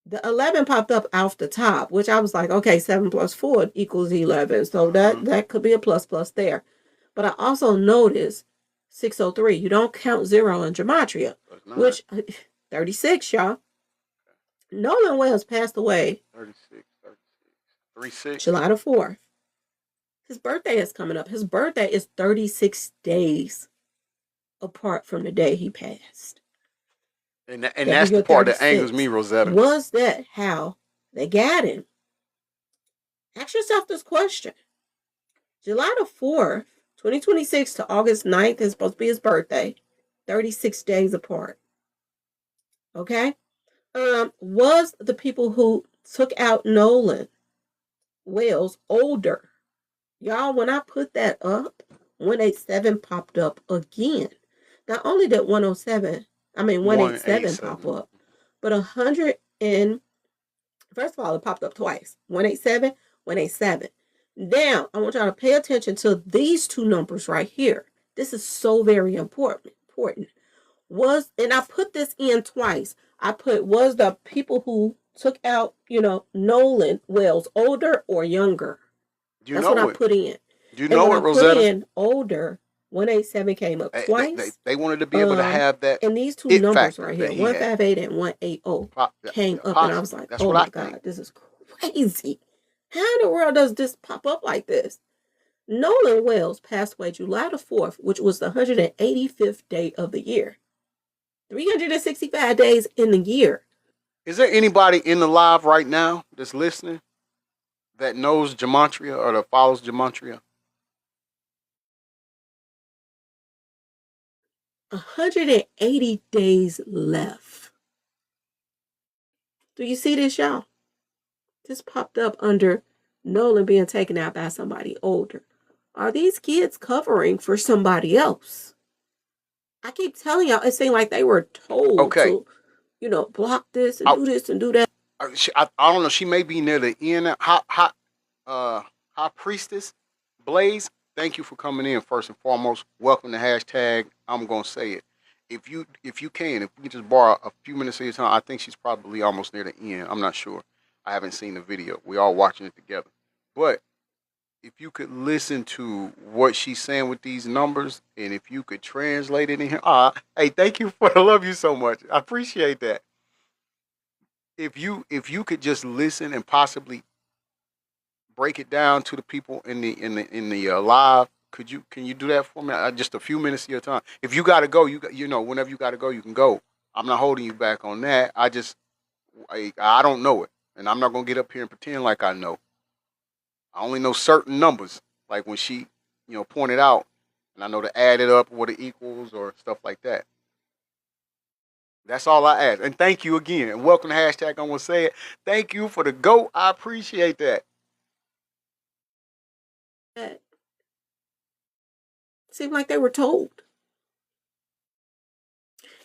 The 11 popped up off the top, which I was like, okay, 7 plus 4 equals 11. So that could be a plus there. But I also noticed 603. You don't count 0 in gematria, which 36, y'all. Nolan Wells passed away 36. July the 4th. His birthday is coming up. His birthday is 36 days apart from the day he passed. And that's the part that angers me, Rosetta. Was that how they got him? Ask yourself this question. July the 4th, 2026 to August 9th is supposed to be his birthday. 36 days apart. Okay? Was the people who took out Nolan Wells older? Y'all, when I put that up, 187 popped up again. Not only did 187 pop up, but 100 and first of all, it popped up twice. 187, 187. Now, I want y'all to pay attention to these two numbers right here. This is so very important. And I put this in twice. I put, was the people who took out, Nolan Wells older or younger? That's what I put in. Do you know it, Rosetta? Put in older, 187 came up twice. They wanted to be able to have that. And these two numbers right here, 158 and 180, came up. And I was like, oh my God, this is crazy. How in the world does this pop up like this? Nolan Wells passed away July the 4th, which was the 185th day of the year. 365 days in the year. Is there anybody in the live right now that's listening that knows gematria or that follows gematria? 180 days left. Do you see this, y'all? This popped up under Nolan being taken out by somebody older. Are these kids covering for somebody else? I keep telling y'all, it seemed like they were told to, block this and do this and do that. I don't know. She may be near the end. High Priestess Blaze, thank you for coming in first and foremost. Welcome to hashtag I'm gonna say it. If you can just borrow a few minutes of your time, I think she's probably almost near the end. I'm not sure. I haven't seen the video. We're all watching it together. But if you could listen to what she's saying with these numbers, and if you could translate it in here, hey, thank you I love you so much. I appreciate that. If you could just listen and possibly break it down to the people in the live, can you do that for me? Just a few minutes of your time. If you gotta go, whenever you gotta go, you can go. I'm not holding you back on that. I don't know it, and I'm not gonna get up here and pretend like I know. I only know certain numbers, like when she, pointed out, and I know to add it up, what it equals, or stuff like that. That's all I ask. And thank you again. And welcome to hashtag I'm gonna say it. Thank you for the go. I appreciate that. Seemed like they were told.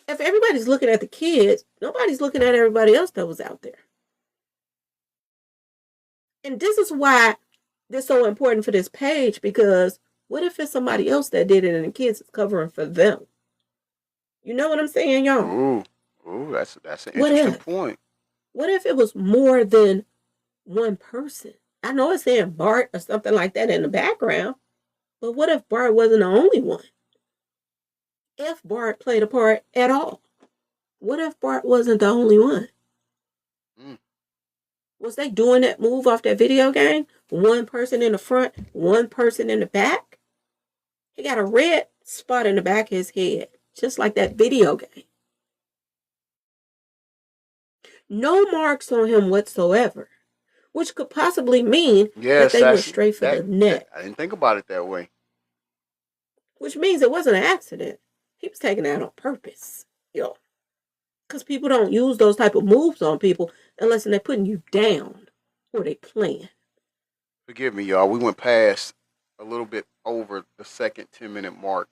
If everybody's looking at the kids, nobody's looking at everybody else that was out there. And this is why this is so important for this page, because What if it's somebody else that did it and the kids is covering for them? You know what I'm saying, y'all? Ooh, that's an What interesting if? point. What if it was more than one person? I know it's saying Bart or something like that in the background, but what if Bart wasn't the only one? If Bart played a part at all? What if Bart wasn't the only one? Mm. Was they doing that move off that video game? One person in the front, one person in the back? He got a red spot in the back of his head, just like that video game. No marks on him whatsoever, which could possibly mean that Yes, they went that's straight for the neck, I didn't think about it that way. which means it wasn't an accident. He was taking that on purpose, yo. Because people don't use those type of moves on people unless they're putting you down or they playing. Forgive me, y'all. We went past a little bit over the second 10-minute mark,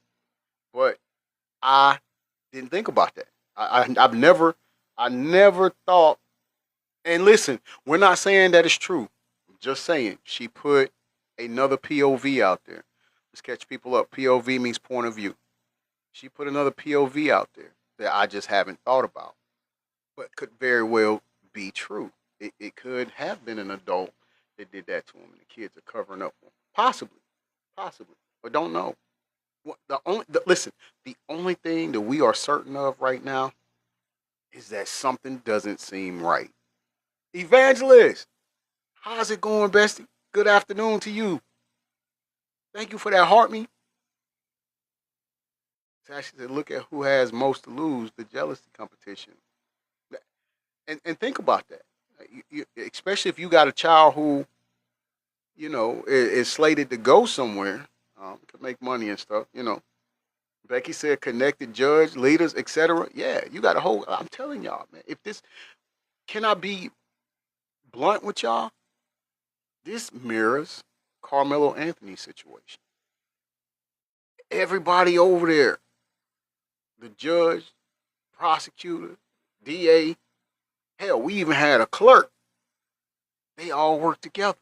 but I didn't think about that. I never thought. And listen, we're not saying that it's true. I'm just saying she put another POV out there. Let's catch people up. POV means point of view. She put another POV out there that I just haven't thought about, but could very well be true. It could have been an adult that did that to him, and the kids are covering up for him. Possibly, but don't know. Listen, the only thing that we are certain of right now is that something doesn't seem right. Evangelist, how's it going, bestie? Good afternoon to you. Thank you for that heart me. It's actually to look at who has most to lose, the jealousy competition. And think about that. Especially if you got a child who, is slated to go somewhere, could make money and stuff, Becky said connected judge, leaders, etc. Yeah, you got a whole, I'm telling y'all, man, if this, can I be blunt with y'all? This mirrors Carmelo Anthony's situation. Everybody over there, the judge, prosecutor, DA, hell, we even had a clerk. They all work together.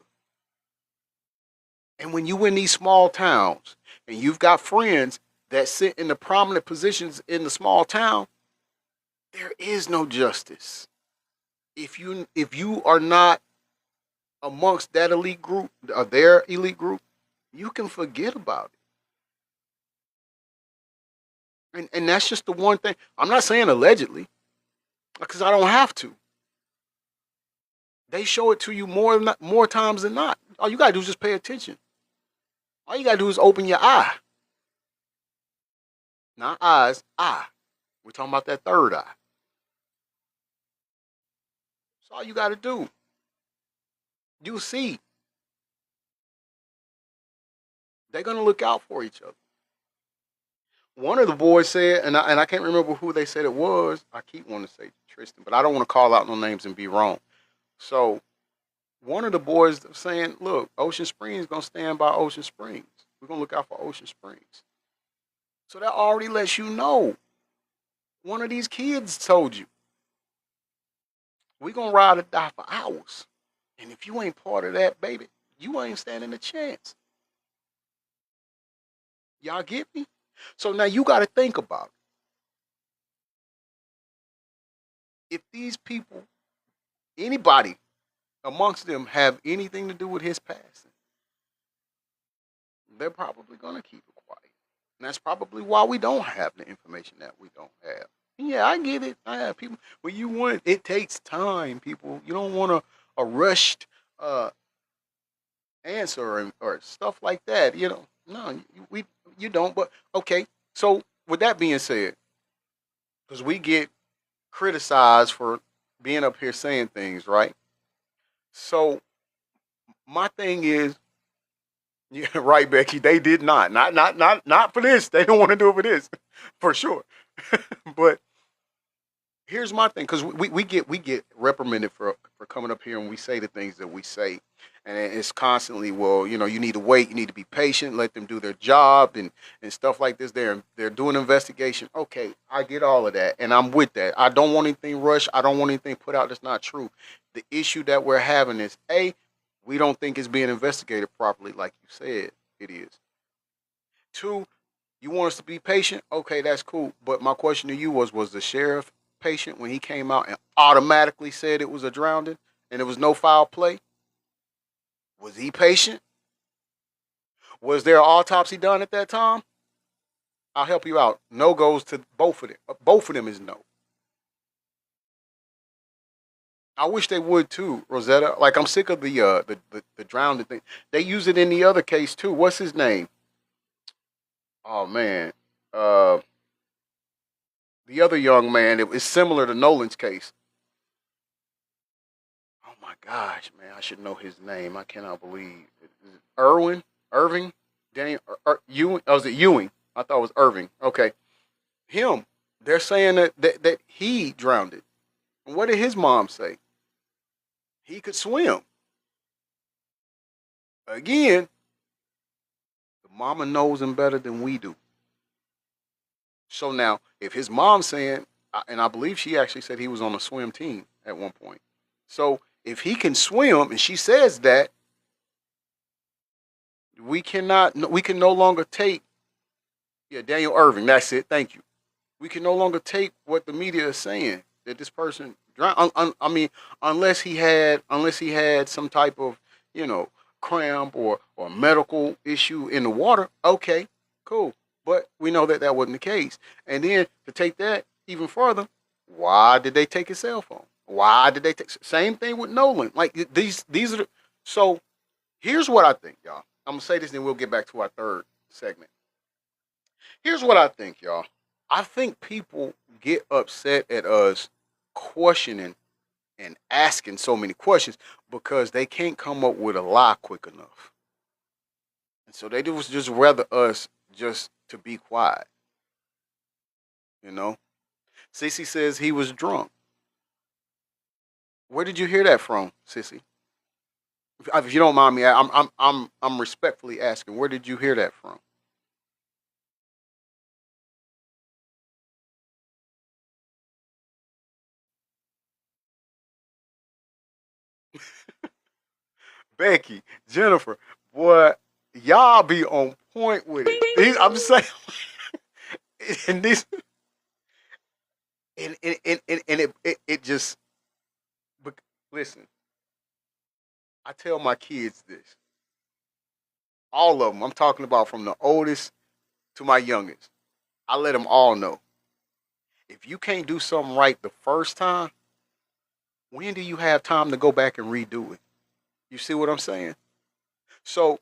And when you in these small towns and you've got friends that sit in the prominent positions in the small town, there is no justice. If you are not amongst that elite group or their elite group, you can forget about it. And that's just the one thing. I'm not saying allegedly, because I don't have to. They show it to you more times than not. All you gotta do is just pay attention. All you gotta do is open your eye. Not eyes, eye. We're talking about that third eye. That's all you gotta do. You'll see. They're gonna look out for each other. One of the boys said, and I can't remember who they said it was. I keep wanting to say Tristan, but I don't want to call out no names and be wrong. So one of the boys saying, look, Ocean Springs gonna stand by Ocean Springs. We're gonna look out for Ocean Springs. So that already lets you know. One of these kids told you, we're gonna ride or die for hours. And if you ain't part of that, baby, you ain't standing a chance. Y'all get me? So now you gotta think about it. If these people, anybody amongst them have anything to do with his passing, they're probably gonna keep it quiet. And that's probably why we don't have the information that we don't have. Yeah, I get it. I have people. When you want, it takes time. People, you don't want a rushed answer or stuff like that. No, you don't. But okay. So with that being said, because we get criticized for being up here saying things, right? So my thing is, yeah, right, Becky. They did not for this. They don't want to do it for this, for sure. But here's my thing, because we get reprimanded for coming up here and we say the things that we say, and it's constantly, well, you need to wait, you need to be patient, let them do their job and stuff like this. They're doing an investigation. Okay, I get all of that, and I'm with that. I don't want anything rushed. I don't want anything put out that's not true. The issue that we're having is we don't think it's being investigated properly, like you said it is. Two, you want us to be patient? Okay, that's cool. But my question to you was the sheriff patient when he came out and automatically said it was a drowning and there was no foul play? Was he patient? Was there an autopsy done at that time? I'll help you out. No goes to both of them. Both of them is no. I wish they would too, Rosetta. Like I'm sick of the drowning thing. They use it in the other case too. What's his name? Oh man. Uh the other young man, it was similar to Nolan's case. Oh my gosh, man, I should know his name. I cannot believe. Is it Irving? Daniel Ewing? Oh, was it Ewing? I thought it was Irving. Okay. Him. They're saying that he drowned it. And what did his mom say? He could swim. Again, the mama knows him better than we do. So now, if his mom's saying, and I believe she actually said he was on a swim team at one point. So if he can swim and she says that, we can no longer take, yeah, Daniel Irving, that's it, thank you. We can no longer take what the media is saying that this person drowned. I mean, unless he had some type of, cramp or medical issue in the water. Okay, cool. But we know that wasn't the case. And then to take that even further, why did they take his cell phone? Why did they take? Same thing with Nolan. Like these are the. So here's what I think, y'all. I'm gonna say this, then we'll get back to our third segment. Here's what I think, y'all. I think people get upset at us questioning and asking so many questions because they can't come up with a lie quick enough. And so they just rather us just to be quiet. Sissy says he was drunk. Where did you hear that from, Sissy? If you don't mind me, I'm respectfully asking, where did you hear that from? Becky, Jennifer, boy, y'all be on point with it. I'm just saying, and this, and it just, listen. I tell my kids this, all of them. I'm talking about from the oldest to my youngest. I let them all know. If you can't do something right the first time, when do you have time to go back and redo it? You see what I'm saying? So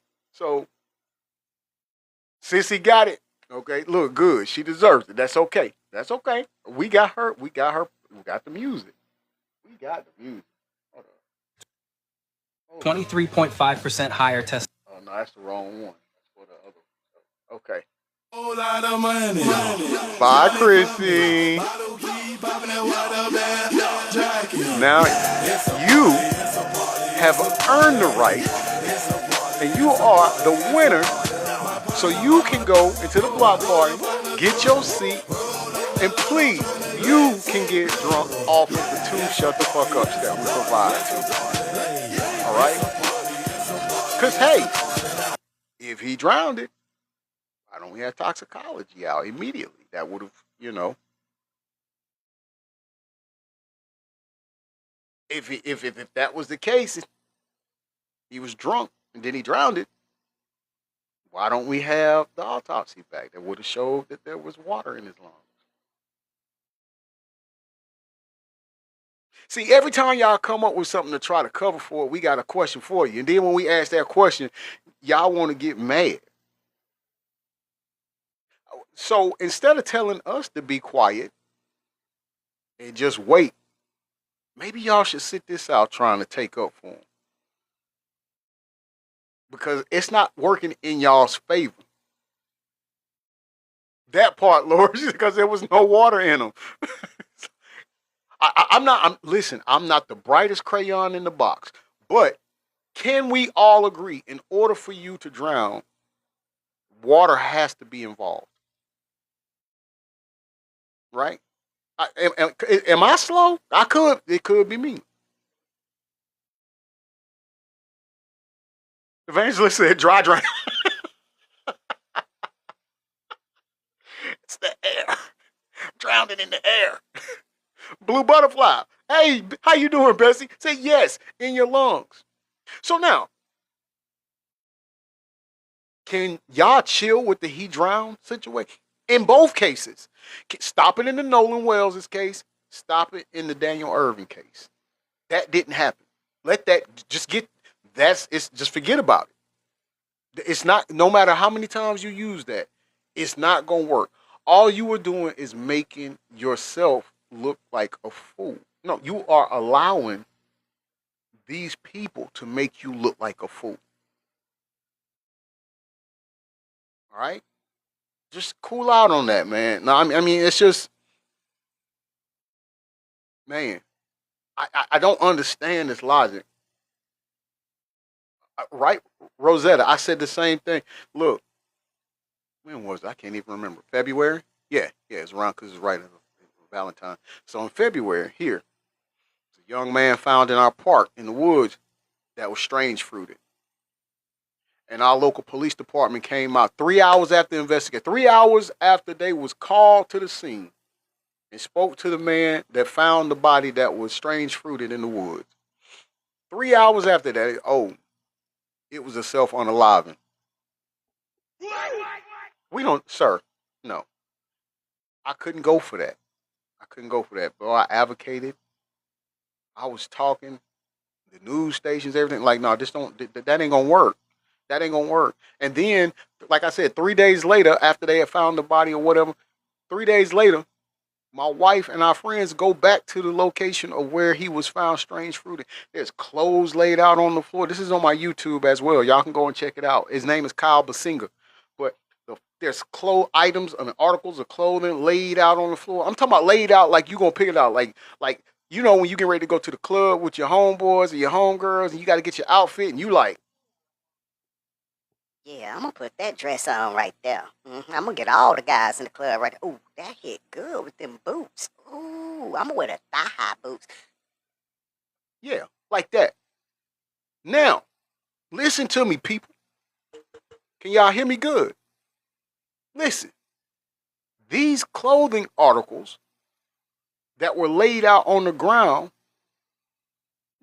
Sissy got it. Okay, look good. She deserves it. That's okay. That's okay. We got her. We got her. We got the music. We got the music. Hold on. 23.5% higher test. Oh no, that's the wrong one. That's for the other one. Okay. Whole lot of money. Bye, Chrissy. Now you have earned the right, and you are the winner. So you can go into the block party, get your seat, and please, you can get drunk off of the 2 shut the fuck ups that we provide to you. All right? Because, hey, if he drowned it, why don't we have toxicology out immediately? That would have, if that was the case, he was drunk and then he drowned it. Why don't we have the autopsy back that would have showed that there was water in his lungs? See, every time y'all come up with something to try to cover for it, we got a question for you. And then when we ask that question, y'all want to get mad. So instead of telling us to be quiet and just wait, maybe y'all should sit this out trying to take up for him. Because it's not working in y'all's favor. That part, Lord, because there was no water in them. Listen, I'm not the brightest crayon in the box. But can we all agree, in order for you to drown, water has to be involved? Right? Am I slow? It could be me. Evangelist said dry drown. It's the air. Drowning in the air. Blue butterfly. Hey, how you doing, Bessie? Say yes in your lungs. So now, can y'all chill with the he drowned situation? In both cases. Stop it in the Nolan Wells' case. Stop it in the Daniel Irving case. That didn't happen. Let that just get, it's just forget about it. It's not, no matter how many times you use that, it's not going to work. All you are doing is making yourself look like a fool. No, you are allowing these people to make you look like a fool. All right? Just cool out on that, man. No, I mean, it's just, man, I don't understand this logic. Right, Rosetta, I said the same thing. Look, when was it? I can't even remember. February? Yeah, it's around because it's right in Valentine. So in February, here, a young man found in our park in the woods that was strange fruited. And our local police department came out 3 hours after the investigation, 3 hours after they was called to the scene and spoke to the man that found the body that was strange fruited in the woods. 3 hours after that, it was a self unaliving. We don't, sir. No, I couldn't go for that. I couldn't go for that, bro. I advocated. I was talking, the news stations, everything. Like, no, this don't. That ain't gonna work. That ain't gonna work. And then, like I said, 3 days later, after they had found the body or whatever, 3 days later, my wife and our friends go back to the location of where he was found strange fruited. There's clothes laid out on the floor. This is on my YouTube as well. Y'all can go and check it out. His name is Kyle Basinga. But there's items and articles of clothing laid out on the floor. I'm talking about laid out like you gonna pick it out. Like you know when you get ready to go to the club with your homeboys or your homegirls and you got to get your outfit and you like, Yeah, I'm gonna put that dress on right there. I'm gonna get all the guys in the club right there. Ooh, that hit good with them boots. Ooh, I'm gonna wear the thigh-high boots. yeah, like that. Now, listen to me, people. Can y'all hear me good? Listen. These clothing articles that were laid out on the ground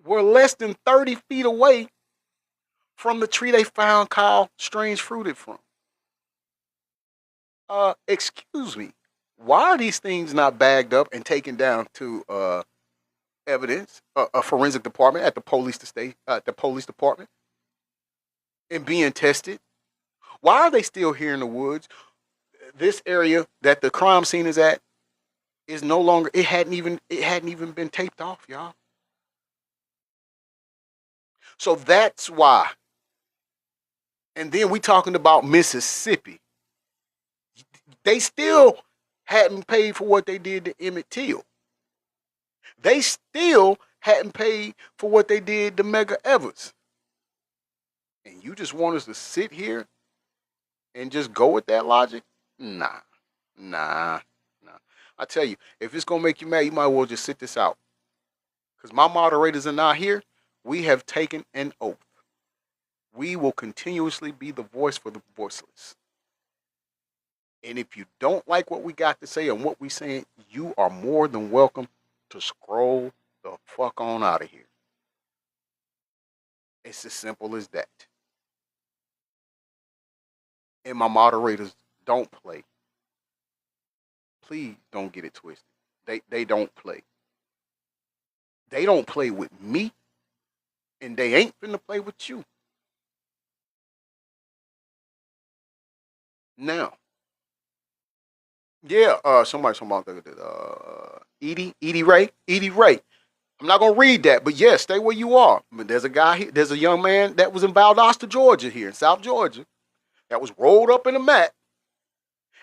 were less than 30 feet away from the tree they found Kyle strange fruited from. Excuse me. Why are these things not bagged up and taken down to evidence, a forensic department at the police department, and being tested? Why are they still here in the woods? This area that the crime scene is at is no longer. It hadn't even been taped off, y'all. So that's why. And then we talking about Mississippi. They still hadn't paid for what they did to Emmett Till. They still hadn't paid for what they did to Mega Evers. And you just want us to sit here and just go with that logic? Nah, nah, nah. I tell you, if it's gonna make you mad, you might well just sit this out. Because my moderators are not here. We have taken an oath. We will continuously be the voice for the voiceless. And if you don't like what we got to say and what we saying, you are more than welcome to scroll the fuck on out of here. It's as simple as that. And my moderators don't play. Please don't get it twisted. They don't play. They don't play with me, and they ain't finna play with you. Now, yeah, somebody talking about Edie Ray. I'm not gonna read that, but yes, stay where you are. But there's a guy here, there's a young man that was in Valdosta, Georgia, here in South Georgia, that was rolled up in a mat,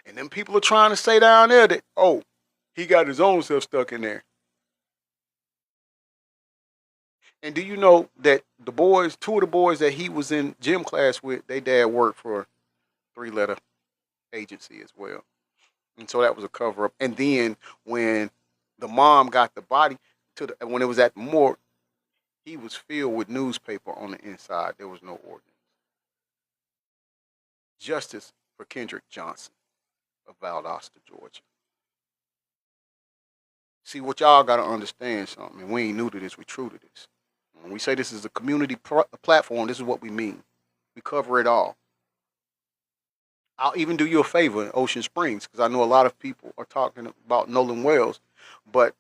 and then people are trying to say down there that, oh, he got his own self stuck in there. And do you know that the boys, two of the boys that he was in gym class with, they dad worked for a 3-letter agency as well. And so that was a cover up. And then when the mom got the body when it was at the morgue, he was filled with newspaper on the inside. There was no organs. Justice for Kendrick Johnson of Valdosta, Georgia. See, what y'all got to understand something, and we ain't new to this, we true to this. When we say this is a community platform, this is what we mean. We cover it all. I'll even do you a favor in Ocean Springs, because I know a lot of people are talking about Nolan Wells, but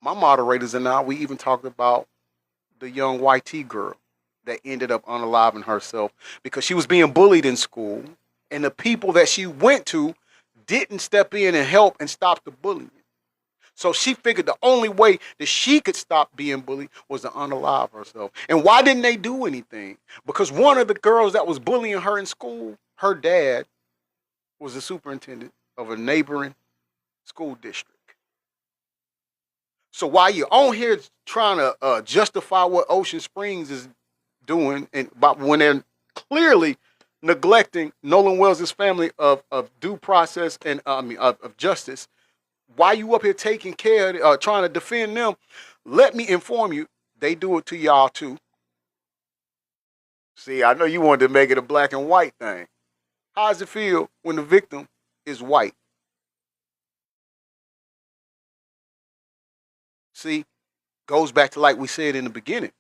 my moderators and I, we even talked about the young YT girl that ended up unaliving herself because she was being bullied in school, and the people that she went to didn't step in and help and stop the bullying. So she figured the only way that she could stop being bullied was to unalive herself. And why didn't they do anything? Because one of the girls that was bullying her in school, her dad was the superintendent of a neighboring school district. So while you're on here trying to justify what Ocean Springs is doing, and about when they're clearly neglecting Nolan Wells' family of due process and of justice, why you up here taking care of, trying to defend them? Let me inform you, they do it to y'all too. See, I know you wanted to make it a black and white thing. How does it feel when the victim is white? See, goes back to like we said in the beginning.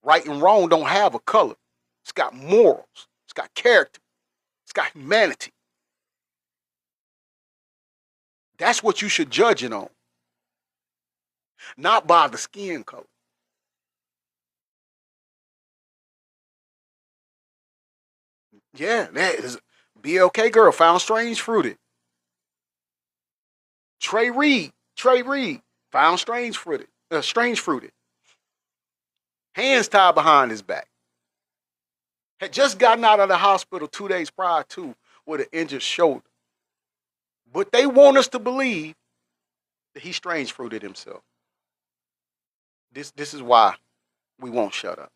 Right and wrong don't have a color. It's got morals. It's got character. It's got humanity. That's what you should judge it on. Not by the skin color. Yeah, that is BLK girl found strange fruited. Trey Reed found strange fruited. Hands tied behind his back. Had just gotten out of the hospital 2 days prior to with an injured shoulder. But they want us to believe that he strange fruited himself. This is why we won't shut up.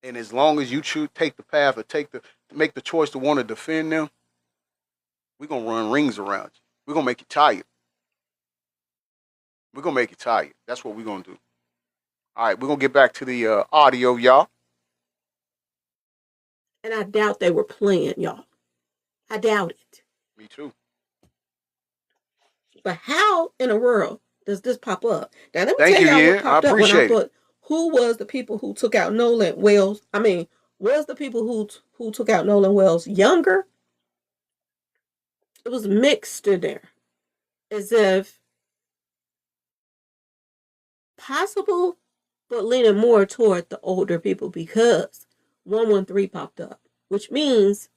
And as long as you take the path or make the choice to want to defend them, we're gonna run rings around you. We're gonna make you tired. We're gonna make you tired. That's what we're gonna do. All right, we're gonna get back to the audio, y'all. And I doubt they were playing, y'all. I doubt it. Me too. But how in the world does this pop up? Now let me Thank tell you, y'all what popped up when I thought, it. who was the people who took out Nolan Wells? I mean, was the people who took out Nolan Wells younger? It was mixed in there, as if possible, but leaning more toward the older people because 113 popped up, which means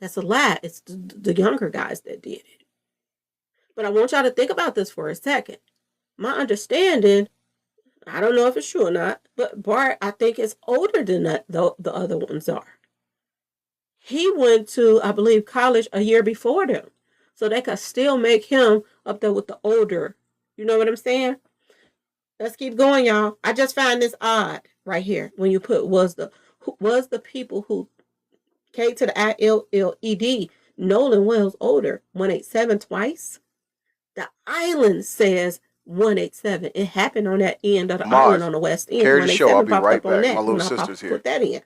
that's a lie. It's the younger guys that did it. But I want y'all to think about this for a second. My understanding, I don't know if it's true or not, but Bart, I think, is older than the other ones are. He went to, I believe, college a year before them. So they could still make him up there with the older. You know what I'm saying? Let's keep going, y'all. I just find this odd right here when you put was the people who came to the ILLED. Nolan Wells older, 187 twice. The island says 187. It happened on that end of the island on the west end. Carry the show. I'll 187 be popped right up on back. that My little when I sister's here. put that in.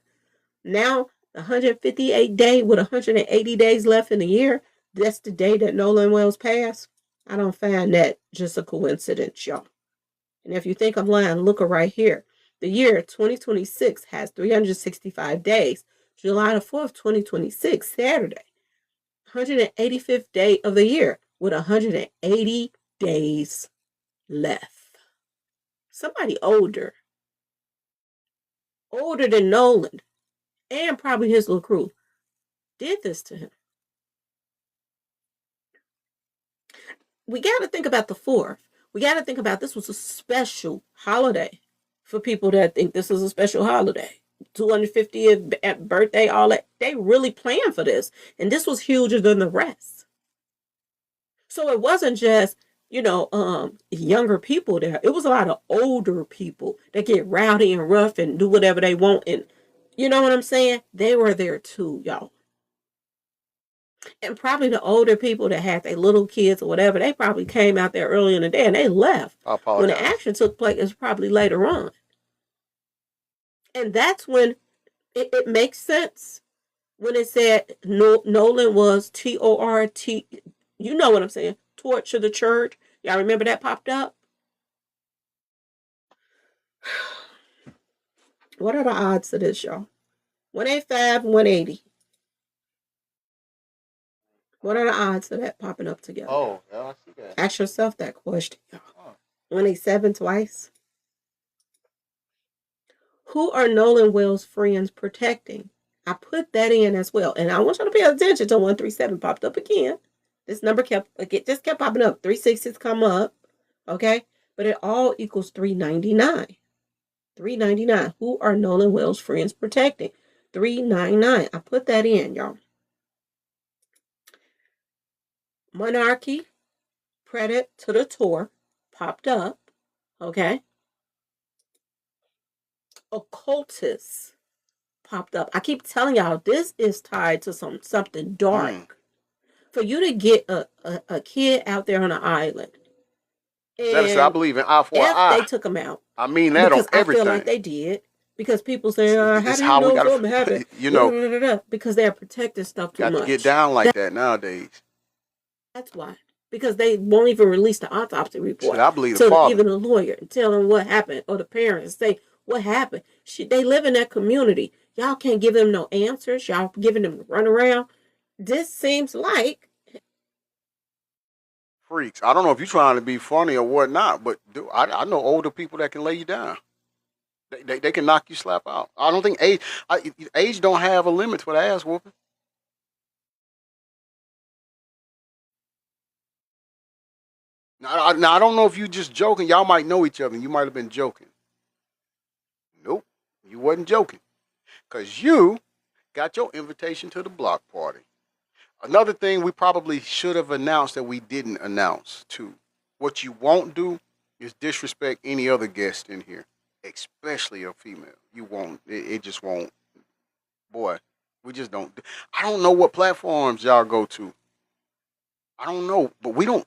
Now, the 158 day with 180 days left in the year, that's the day that Nolan Wells passed. I don't find that just a coincidence, y'all. And if you think I'm lying, look right here. The year 2026 has 365 days. July the 4th, 2026, Saturday. 185th day of the year with 180 days left. Somebody older than Nolan and probably his little crew did this to him. We got to think about the 4th. We got to think about this was a special holiday for people that think this is a special holiday. 250th birthday, all that. They really planned for this. And this was huger than the rest. So it wasn't just, younger people there. It was a lot of older people that get rowdy and rough and do whatever they want. And you know what I'm saying? They were there too, y'all. And probably the older people that had their little kids or whatever, they probably came out there early in the day and they left. I apologize. When the action took place, it's probably later on. And that's when it makes sense when it said Nolan was T-O-R-T, you know what I'm saying, torture the church. Y'all remember that popped up? What are the odds of this, y'all? 185, 180. What are the odds of that popping up together? Oh, yeah, I see that. Ask yourself that question, y'all. Oh. 187 twice. Who are Nolan Wells' friends protecting? I put that in as well. And I want you to pay attention to 137 popped up again. This number just kept popping up. 360s come up. Okay? But it all equals 399. 399. Who are Nolan Wells' friends protecting? 399. I put that in, y'all. Monarchy, Predator popped up. Okay? Occultists popped up. I keep telling y'all, this is tied to something dark. For you to get a kid out there on an island, and I believe in eye for an eye. they took him out. I mean that on everything. I feel like they did. Because people say, how do you know something happened? You know, because they're protecting stuff too much. Got to get down like that nowadays. That's why. Because they won't even release the autopsy report. Shit, I believe the father. Even a lawyer and tell them what happened, or the parents say what happened. They live in that community. Y'all can't give them no answers. Y'all giving them to run around. This seems like freaks. I don't know if you're trying to be funny or whatnot, but I know older people that can lay you down. They can knock you slap out. I don't think age don't have a limit for the ass whooping. Now I don't know if you just joking. Y'all might know each other. You might have been joking. Nope, you wasn't joking, cause you got your invitation to the block party. Another thing we probably should have announced that we didn't announce too. What you won't do is disrespect any other guest in here, especially a female. You won't. It just won't. Boy, we just don't. I don't know what platforms y'all go to. I don't know, but we don't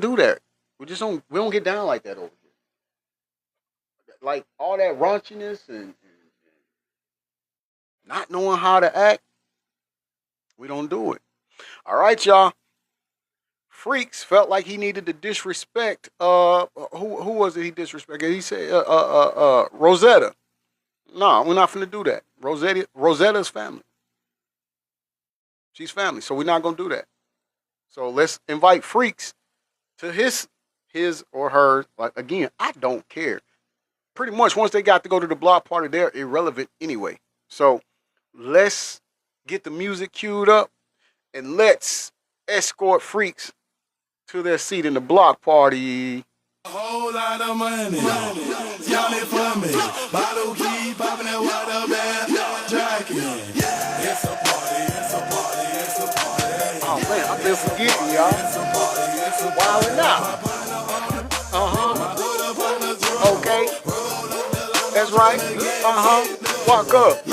do that. We don't get down like that over here. Like all that raunchiness and not knowing how to act. We don't do it. All right, y'all. Freaks felt like he needed to disrespect. Who was it he disrespected? He said Rosetta. No, we're not finna do that. Rosetta's family. She's family, so we're not gonna do that. So let's invite Freaks to his or her. Like again, I don't care. Pretty much once they got to go to the block party, they're irrelevant anyway. So let's get the music queued up and let's escort Freaks to their seat in the block party. A whole lot of money. Y'all it for me. Bottle key popping that water bag. Jacking. It's a party, it's a party, it's a party. Oh man, I've been forgetting, y'all. Wilding out. Okay. That's right. Walk up.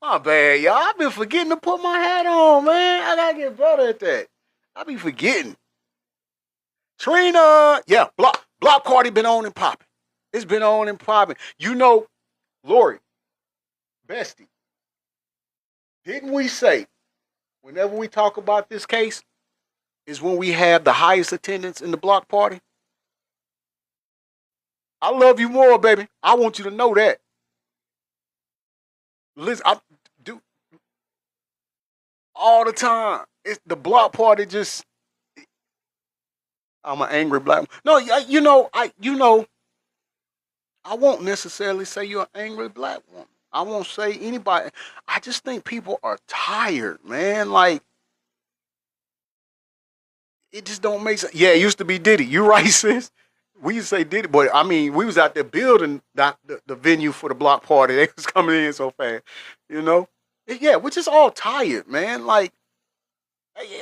My bad, y'all. I've been forgetting to put my hat on, man. I gotta get better at that. I be forgetting. Trina, yeah, block party been on and popping. It's been on and popping. You know, Lori, bestie, didn't we say whenever we talk about this case is when we have the highest attendance in the block party? I love you more, baby. I want you to know that. Listen, I do all the time. It's the block party. Just, I'm an angry black. No, I won't necessarily say you're an angry black woman. I won't say anybody. I just think people are tired, man. Like, it just don't make sense. Yeah, it used to be Diddy. You right, sis? We used to say Diddy, but I mean, we was out there building the venue for the block party. They was coming in so fast, you know? Yeah, we're just all tired, man. Like,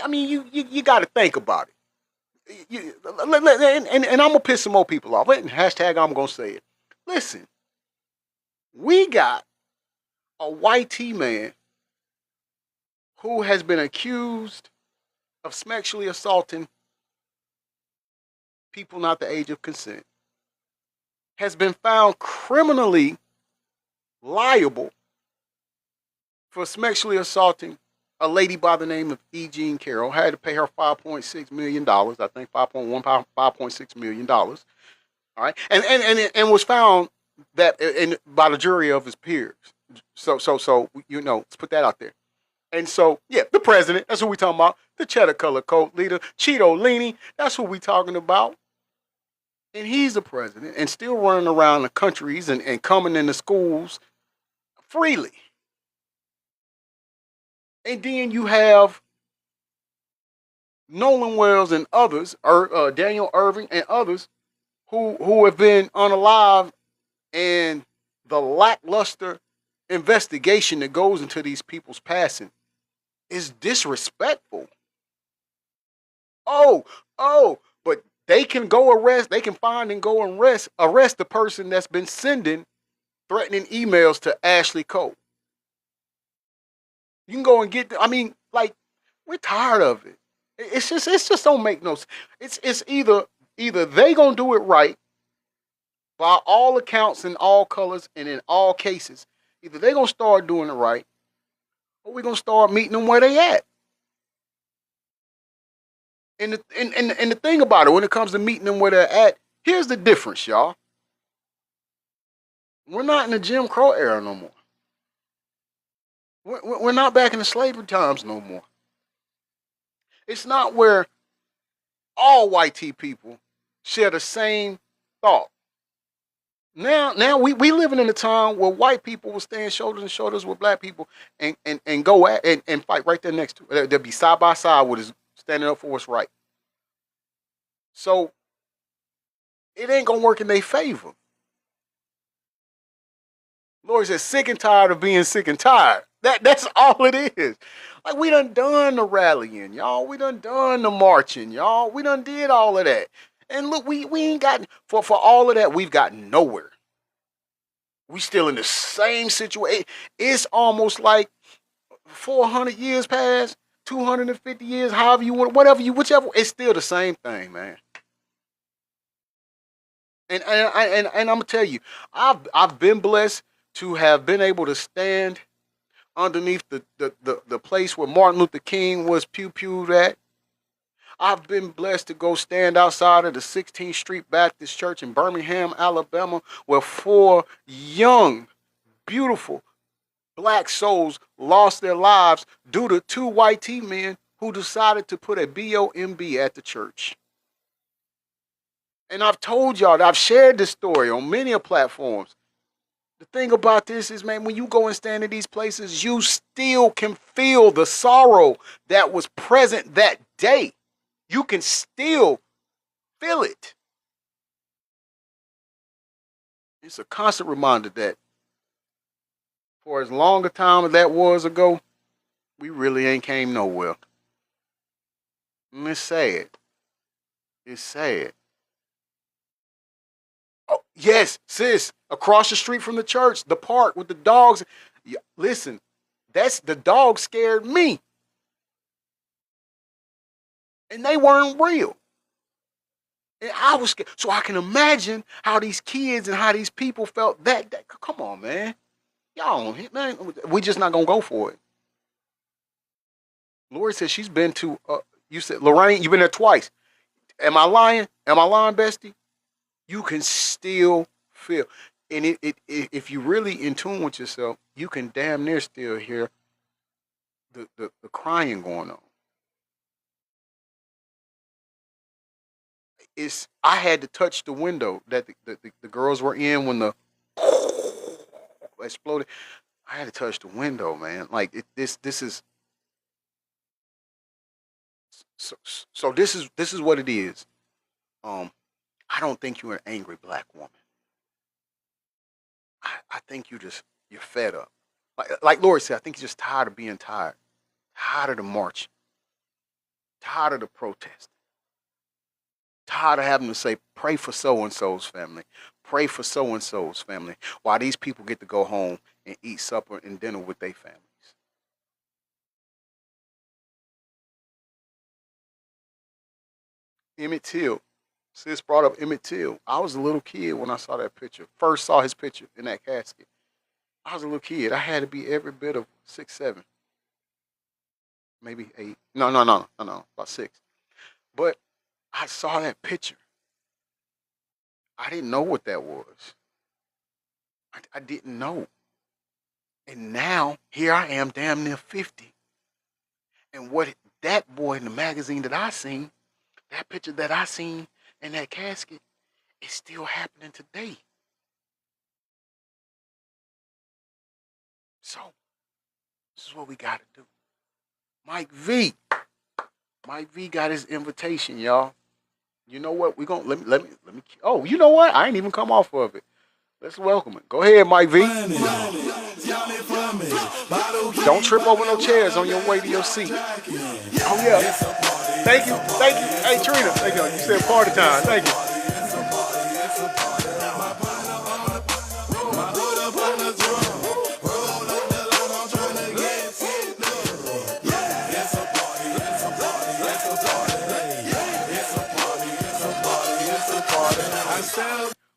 I mean, you got to think about it. And I'm going to piss some more people off. And hashtag I'm going to say it. Listen, we got a white T man who has been accused of sexually assaulting people not the age of consent. has been found criminally liable for sexually assaulting a lady by the name of E. Jean Carroll. Had to pay her $5.6 million, I think $5.6 million. All right, and was found that by the jury of his peers. So let's put that out there. And so, yeah, the president, that's who we talking about. The cheddar color coat leader, Cheeto Leany, that's who we talking about. And he's the president and still running around the countries and coming into schools freely. And then you have Nolan Wells and others, Daniel Irving and others, who have been unalived, and the lackluster investigation that goes into these people's passing is disrespectful. But they can find and go and arrest the person that's been sending threatening emails to Ashley Cole. You can go and get, we're tired of it. It just don't make no sense. It's either they gonna do it right by all accounts in all colors and in all cases. Either they gonna start doing it right, or we gonna start meeting them where they at. And the thing about it, when it comes to meeting them where they're at, here's the difference, y'all. We're not in the Jim Crow era no more. We're not back in the slavery times no more. It's not where all white people share the same thought. Now we living in a time where white people will stand shoulder to shoulders with black people and go at and fight right there next to it. They'll be side by side with us, standing up for what's right. So it ain't gonna work in their favor. Lord says, sick and tired of being sick and tired. That's all it is. Like, we done the rallying, y'all. We done the marching, y'all. We done did all of that. And look, we ain't gotten, for all of that, we've gotten nowhere. We still in the same situation. It's almost like 400 years past, 250 years, however you want, whichever, it's still the same thing, man. And I'm gonna tell you, I've been blessed to have been able to stand underneath the place where Martin Luther King was pew-pewed at. I've been blessed to go stand outside of the 16th Street Baptist Church in Birmingham, Alabama, where 4 young, beautiful black souls lost their lives due to 2 white men who decided to put a BOMB at the church. And I've told y'all, I've shared this story on many platforms. The thing about this is, man, when you go and stand in these places, you still can feel the sorrow that was present that day. You can still feel it. It's a constant reminder that for as long a time as that was ago, we really ain't came nowhere. And it's sad. It's sad. Oh, yes, sis, across the street from the church, the park with the dogs. Listen, the dog scared me. And they weren't real. And I was scared. So I can imagine how these kids and how these people felt that come on, man. Y'all, man, we just not going to go for it. Lori said she's been to, you said, Lorraine, you've been there twice. Am I lying? Bestie? You can still feel. And if you really in tune with yourself, you can damn near still hear the crying going on. I had to touch the window that the girls were in when the exploded. I had to touch the window, man. Like this is so this is what it is. I don't think you're an angry black woman. I think you're fed up. Like Lori said, I think you're just tired of being tired. Tired of the march. Tired of the protest. Tired of having to say, pray for so-and-so's family. Pray for so-and-so's family. While these people get to go home and eat supper and dinner with their families. Emmett Till Sis brought up Emmett Till. I was a little kid when I saw that picture. First saw his picture in that casket. I was a little kid. I had to be every bit of 6, 7, maybe 8. No, about 6. But I saw that picture. I didn't know what that was. I didn't know. And now here I am, damn near 50. And what that boy in the magazine that I seen, that picture that I seen in that casket, is still happening today. So this is what we gotta do. Mike V got his invitation, y'all. You know what? We gonna let me. Oh, you know what? I ain't even come off of it. Let's welcome it. Go ahead, Mike V. Don't trip over no chairs on your way to your seat. Oh yeah. Thank you. Hey Trina, thank you. You said party time. Thank you.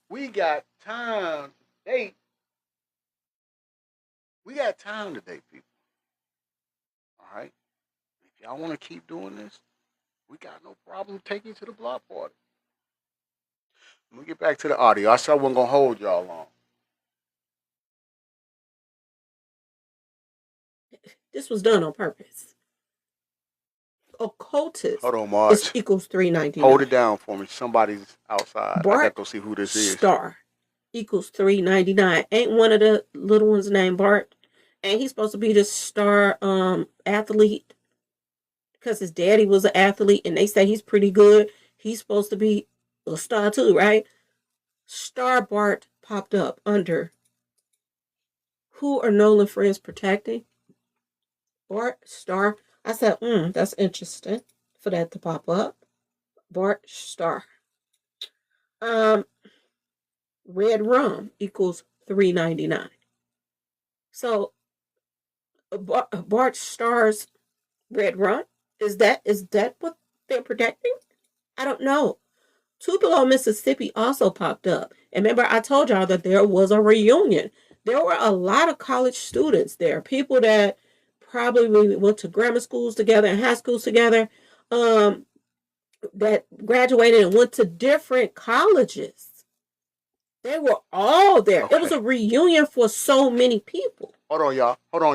We got time today. We got time today, people. All right. If y'all want to keep doing this, we got no problem taking you to the block party. Let me get back to the audio. I said I wasn't gonna hold y'all long. This was done on purpose. Occultist Hold on, March. equals 399. Hold it down for me. Somebody's outside. Bart I gotta go see who this is. Star equals 399. Ain't one of the little ones named Bart? And he's supposed to be the star athlete because his daddy was an athlete and they say he's pretty good. He's supposed to be a star too, right? Star Bart popped up under who are Nolan friends protecting? Bart Star. I said, that's interesting for that to pop up. Bart Star. Red rum equals $3.99. So Bart Star's red rum, is that what they're protecting? I don't know. Tupelo, Mississippi also popped up. And remember, I told y'all that there was a reunion. There were a lot of college students there, people that probably went to grammar schools together and high schools together, that graduated and went to different colleges. They were all there. Okay. It was a reunion for so many people. Hold on,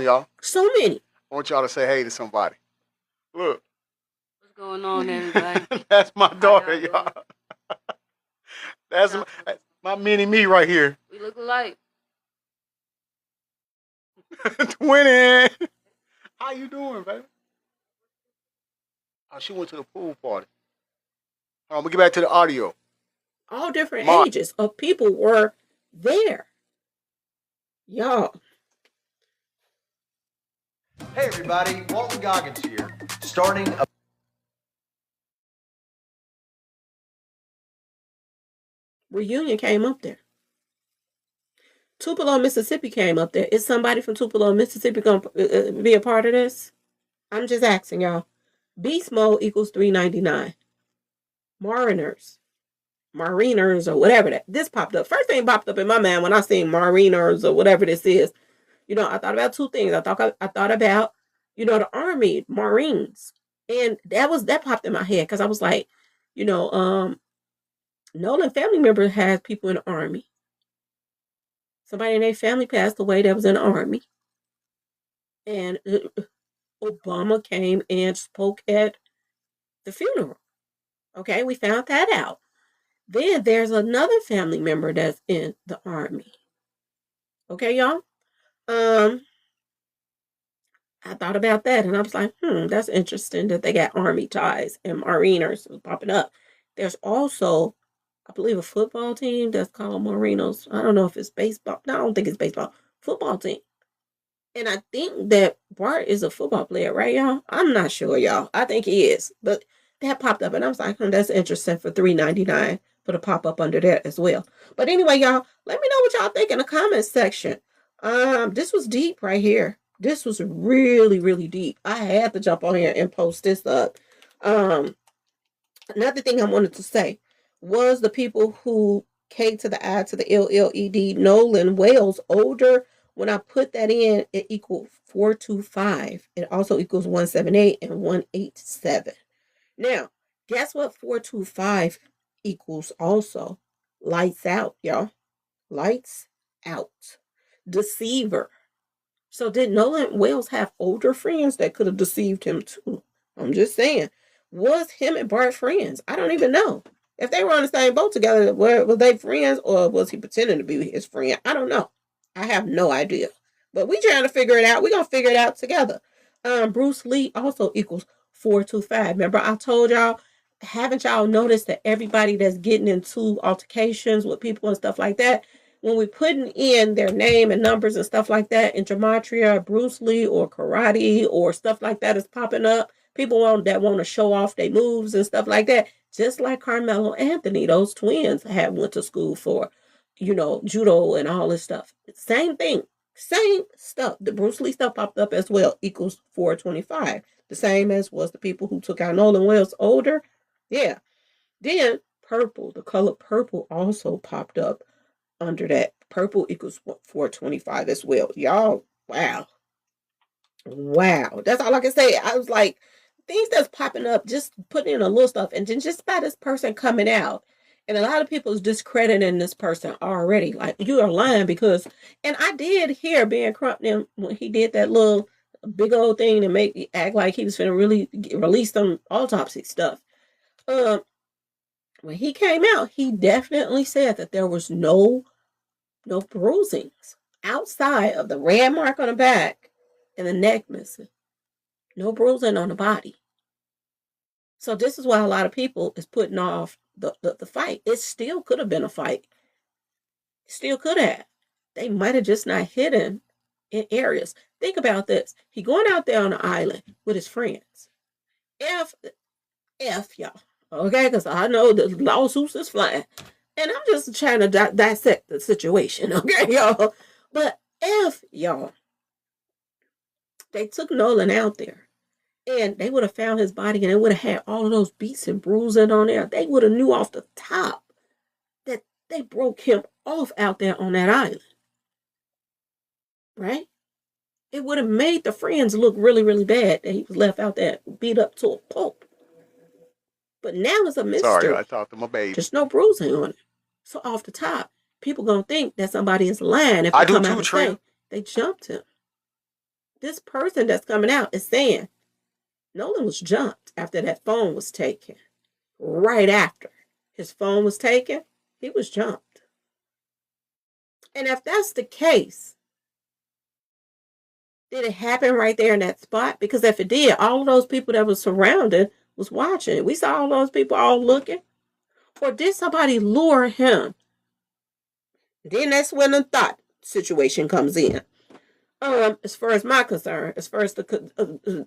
y'all. So many. I want y'all to say hey to somebody. Look. What's going on, everybody? That's my daughter, y'all. That's my mini me right here. We look alike. Twinning. How you doing, baby? Oh, she went to the pool party. Hold on, we'll get back to the audio. All different ages of people were there. Y'all. Hey everybody, Walton Goggins here. Starting a reunion came up there. Tupelo, Mississippi came up there. Is somebody from Tupelo, Mississippi going to be a part of this? I'm just asking y'all. Beast mode equals $3.99. Mariners or whatever that. This popped up. First thing popped up in my mind when I seen Mariners or whatever this is. You know, I thought about two things. I thought about, the Army, Marines. And that popped in my head because I was like, Nolan family member has people in the Army. Somebody in their family passed away that was in the Army. And Obama came and spoke at the funeral. Okay, we found that out. Then there's another family member that's in the Army. Okay, y'all? I thought about that and I was like, that's interesting that they got Army ties and Mariners popping up. There's also, I believe, a football team that's called Marinos. I don't know if it's baseball. No, I don't think it's baseball. Football team. And I think that Bart is a football player, right, y'all? I'm not sure, y'all. I think he is. But that popped up and I was like, that's interesting for $3.99 for the pop up under there as well. But anyway, y'all, let me know what y'all think in the comments section. This was deep right here. This was really, really deep. I had to jump on here and post this up. Another thing I wanted to say, Was the people who K to the I to the LLED Nolan Wales older? When I put that in, it equals 425. It also equals 178 and 187. Now, guess what 425 equals also? Lights out, y'all. Lights out. Deceiver. So did Nolan Wales have older friends that could have deceived him too? I'm just saying. Was him and Bart friends? I don't even know. If they were on the same boat together, were they friends or was he pretending to be his friend? I don't know. I have no idea. But we trying to figure it out. We're going to figure it out together. Bruce Lee also equals 425. Remember, I told y'all, haven't y'all noticed that everybody that's getting into altercations with people and stuff like that, when we putting in their name and numbers and stuff like that in gematria, Bruce Lee or karate or stuff like that is popping up. People want to show off their moves and stuff like that. Just like Carmelo Anthony, those twins went to school for, judo and all this stuff. Same thing, same stuff. The Bruce Lee stuff popped up as well, equals 425. The same as was the people who took out Nolan Wales older. Yeah. Then purple, the color purple also popped up under that. Purple equals 425 as well. Y'all, wow. That's all I can say. I was like, things that's popping up, just putting in a little stuff, and then just by this person coming out. And a lot of people is discrediting this person already. Like, you are lying because, and I did hear Ben Crump when he did that little big old thing to make act like he was going to really release some autopsy stuff. When he came out, he definitely said that there was no bruisings outside of the red mark on the back and the neck missing. No bruising on the body. So this is why a lot of people is putting off the fight. It still could have been a fight. Still could have. They might have just not hit him in areas. Think about this. He going out there on the island with his friends. F y'all. Okay, because I know the lawsuits is flying. And I'm just trying to dissect the situation, okay, y'all? But F y'all. They took Nolan out there. And they would have found his body and they would have had all of those beats and bruising on there. They would have knew off the top that they broke him off out there on that island. Right? It would have made the friends look really, really bad that he was left out there beat up to a pulp. But now it's a mystery. Sorry, I talked to my baby. There's no bruising on it. So off the top, people going to think that somebody is lying if they come out and say they jumped him. This person that's coming out is saying, Nolan was jumped after that phone was taken. Right after his phone was taken, he was jumped. And if that's the case, did it happen right there in that spot? Because if it did, all of those people that was surrounded was watching. We saw all those people all looking. Or did somebody lure him? Then that's when the thought situation comes in. As far as my concern, as far as the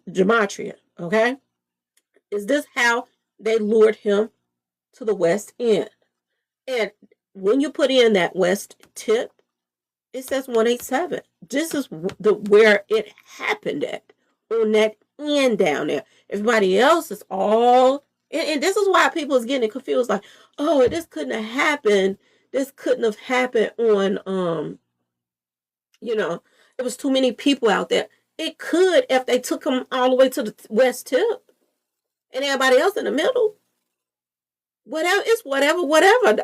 gematria, okay? Is this how they lured him to the west end? And when you put in that west tip, it says 187. This is where it happened at, on that end down there. Everybody else is all, and this is why people is getting confused, like, oh, this couldn't have happened. This couldn't have happened on, there was too many people out there. It could if they took them all the way to the west tip and everybody else in the middle. Whatever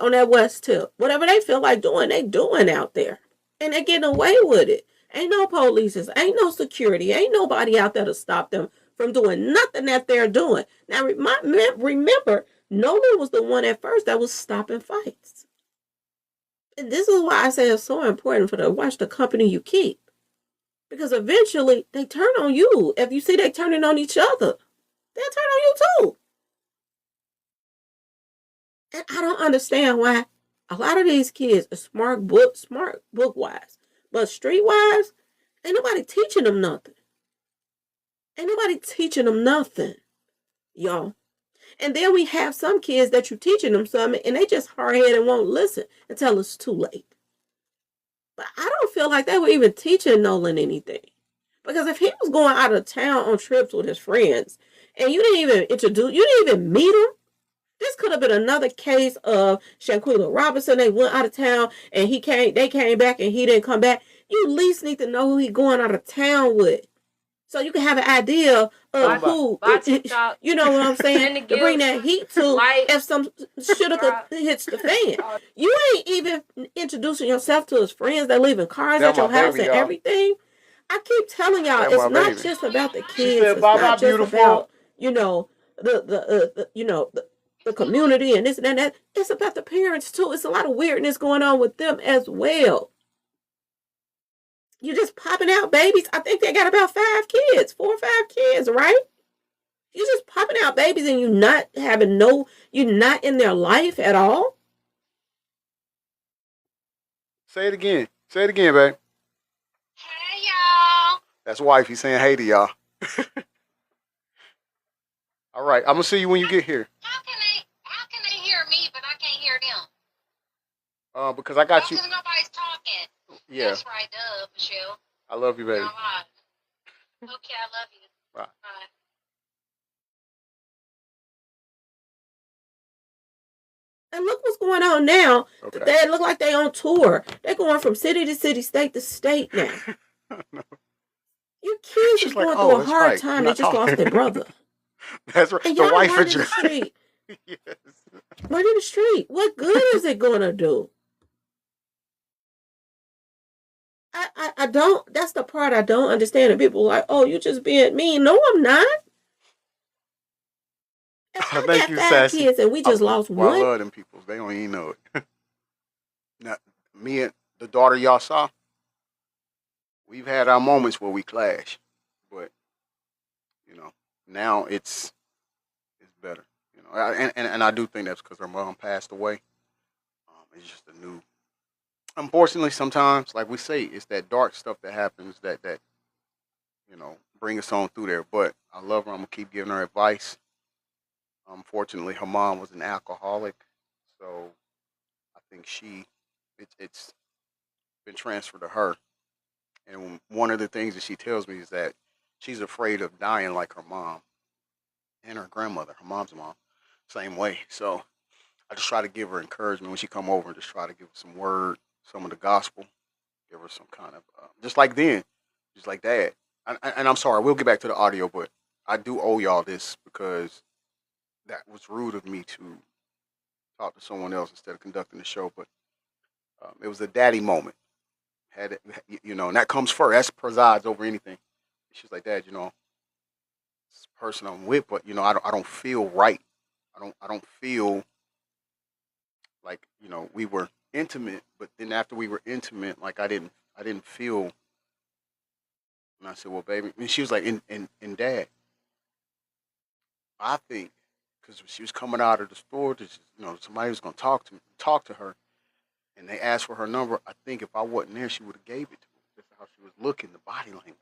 on that west tip. Whatever they feel like doing, they doing out there. And they're getting away with it. Ain't no police, ain't no security, ain't nobody out there to stop them from doing nothing that they're doing. Now, remember, Nolan was the one at first that was stopping fights. And this is why I say it's so important to watch the company you keep. Because eventually, they turn on you. If you see they turning on each other, they'll turn on you too. And I don't understand why a lot of these kids are smart book-wise. But street-wise, ain't nobody teaching them nothing. Y'all. And then we have some kids that you're teaching them something, and they just hard-headed and won't listen until it's too late. But I don't feel like they were even teaching Nolan anything. Because if he was going out of town on trips with his friends, and you didn't even meet him, This could have been another case of Shanquilla Robinson. They went out of town and they came back and he didn't come back. You at least need to know who he going out of town with. So you can have an idea of who, you know what I'm saying, to bring that heat to if some shit hits the fan. You ain't even introducing yourself to his friends that live in cars at your house and everything. I keep telling y'all, it's not just about the kids. It's not just about, you know, the community and this and that. It's about the parents too. It's a lot of weirdness going on with them as well. You're just popping out babies. I think they got about 4 or 5 kids, right? You're just popping out babies and you're not in their life at all. Say it again. Say it again, babe. Hey, y'all. That's wifey saying hey to y'all. All right, I'm gonna see you when you get here. How can they hear me, but I can't hear them? Because I got you. Because nobody's talking. Yeah. That's right, Michelle. I love you, baby. Okay, I love you. Bye. Bye. And look what's going on now. Okay. They look like they on tour. They're going from city to city, state to state now. No. Your kids She's is like, going oh, through a that's hard right. time. You're They not just lost their talking. brother. That's right. And The y'all wife running is the just. street. Yes. Running the street. What good is it going to do? I don't. That's the part I don't understand. And people are like, oh, you just being mean. No, I'm not. If I Thank got you, 5 Sassy. kids and we just lost Well, I one. love them people. They don't even know it. Now, me and the daughter y'all saw, we've had our moments where we clash, but you know, now it's better. You know, and I do think that's because her mom passed away. It's just a new. Unfortunately, sometimes, like we say, it's that dark stuff that happens that bring us on through there. But I love her. I'm gonna keep giving her advice. Unfortunately, her mom was an alcoholic, so I think it's been transferred to her. And one of the things that she tells me is that she's afraid of dying like her mom and her grandmother, her mom's mom, same way. So I just try to give her encouragement when she come over and just try to give her some word, some of the gospel, give her some kind of just like then, just like that. And I'm sorry, we'll get back to the audio, but I do owe y'all this because that was rude of me to talk to someone else instead of conducting the show. But it was a daddy moment. Had it, and that comes first. That presides over anything. She's like, Dad, this person I'm with, but I don't feel right. I don't feel like we were intimate, but then after we were intimate, like I didn't feel. And I said, well, baby, and she was like, and Dad, I think because she was coming out of the store, somebody was gonna talk to her, and they asked for her number. I think if I wasn't there, she would have gave it to me. Just how she was looking, the body language.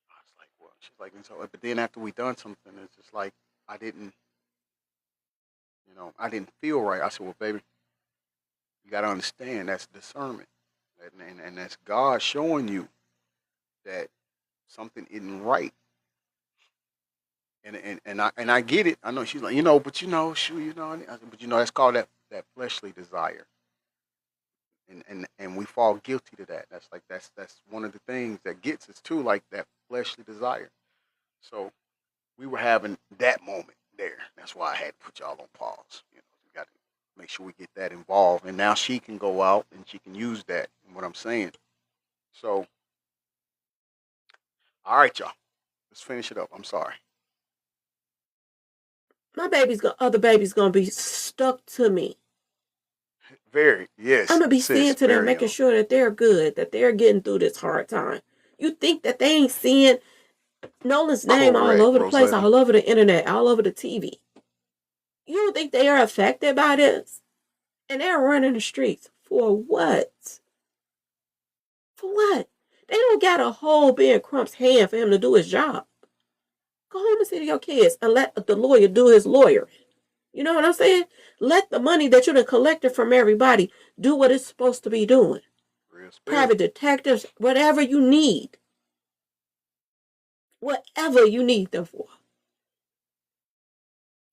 I was like, well, she's like, and so, but then after we done something, it's just like I didn't, I didn't feel right. I said, well, baby, you got to understand that's discernment, and that's God showing you that something isn't right. And I get it. I know she's like, but shoot, but that's called that fleshly desire. And we fall guilty to that. That's one of the things that gets us too, like that fleshly desire. So we were having that moment there. That's why I had to put y'all on pause. We got to make sure we get that involved. And now she can go out and she can use that. And what I'm saying. So, all right, y'all. Let's finish it up. I'm sorry. My other baby's gonna be stuck to me. Very, yes. I'm gonna be seeing to them, making sure that they're good, that they're getting through this hard time. You think that they ain't seeing Nolan's name all over the place, all over the internet, all over the TV? You don't think they are affected by this? And they're running the streets for what? For what? They don't got a hold Ben Crump's hand for him to do his job. Go home and see to your kids and let the lawyer do his lawyer. You know what I'm saying? Let the money that you done collected from everybody do what it's supposed to be doing. Private detectives, whatever you need. Whatever you need them for.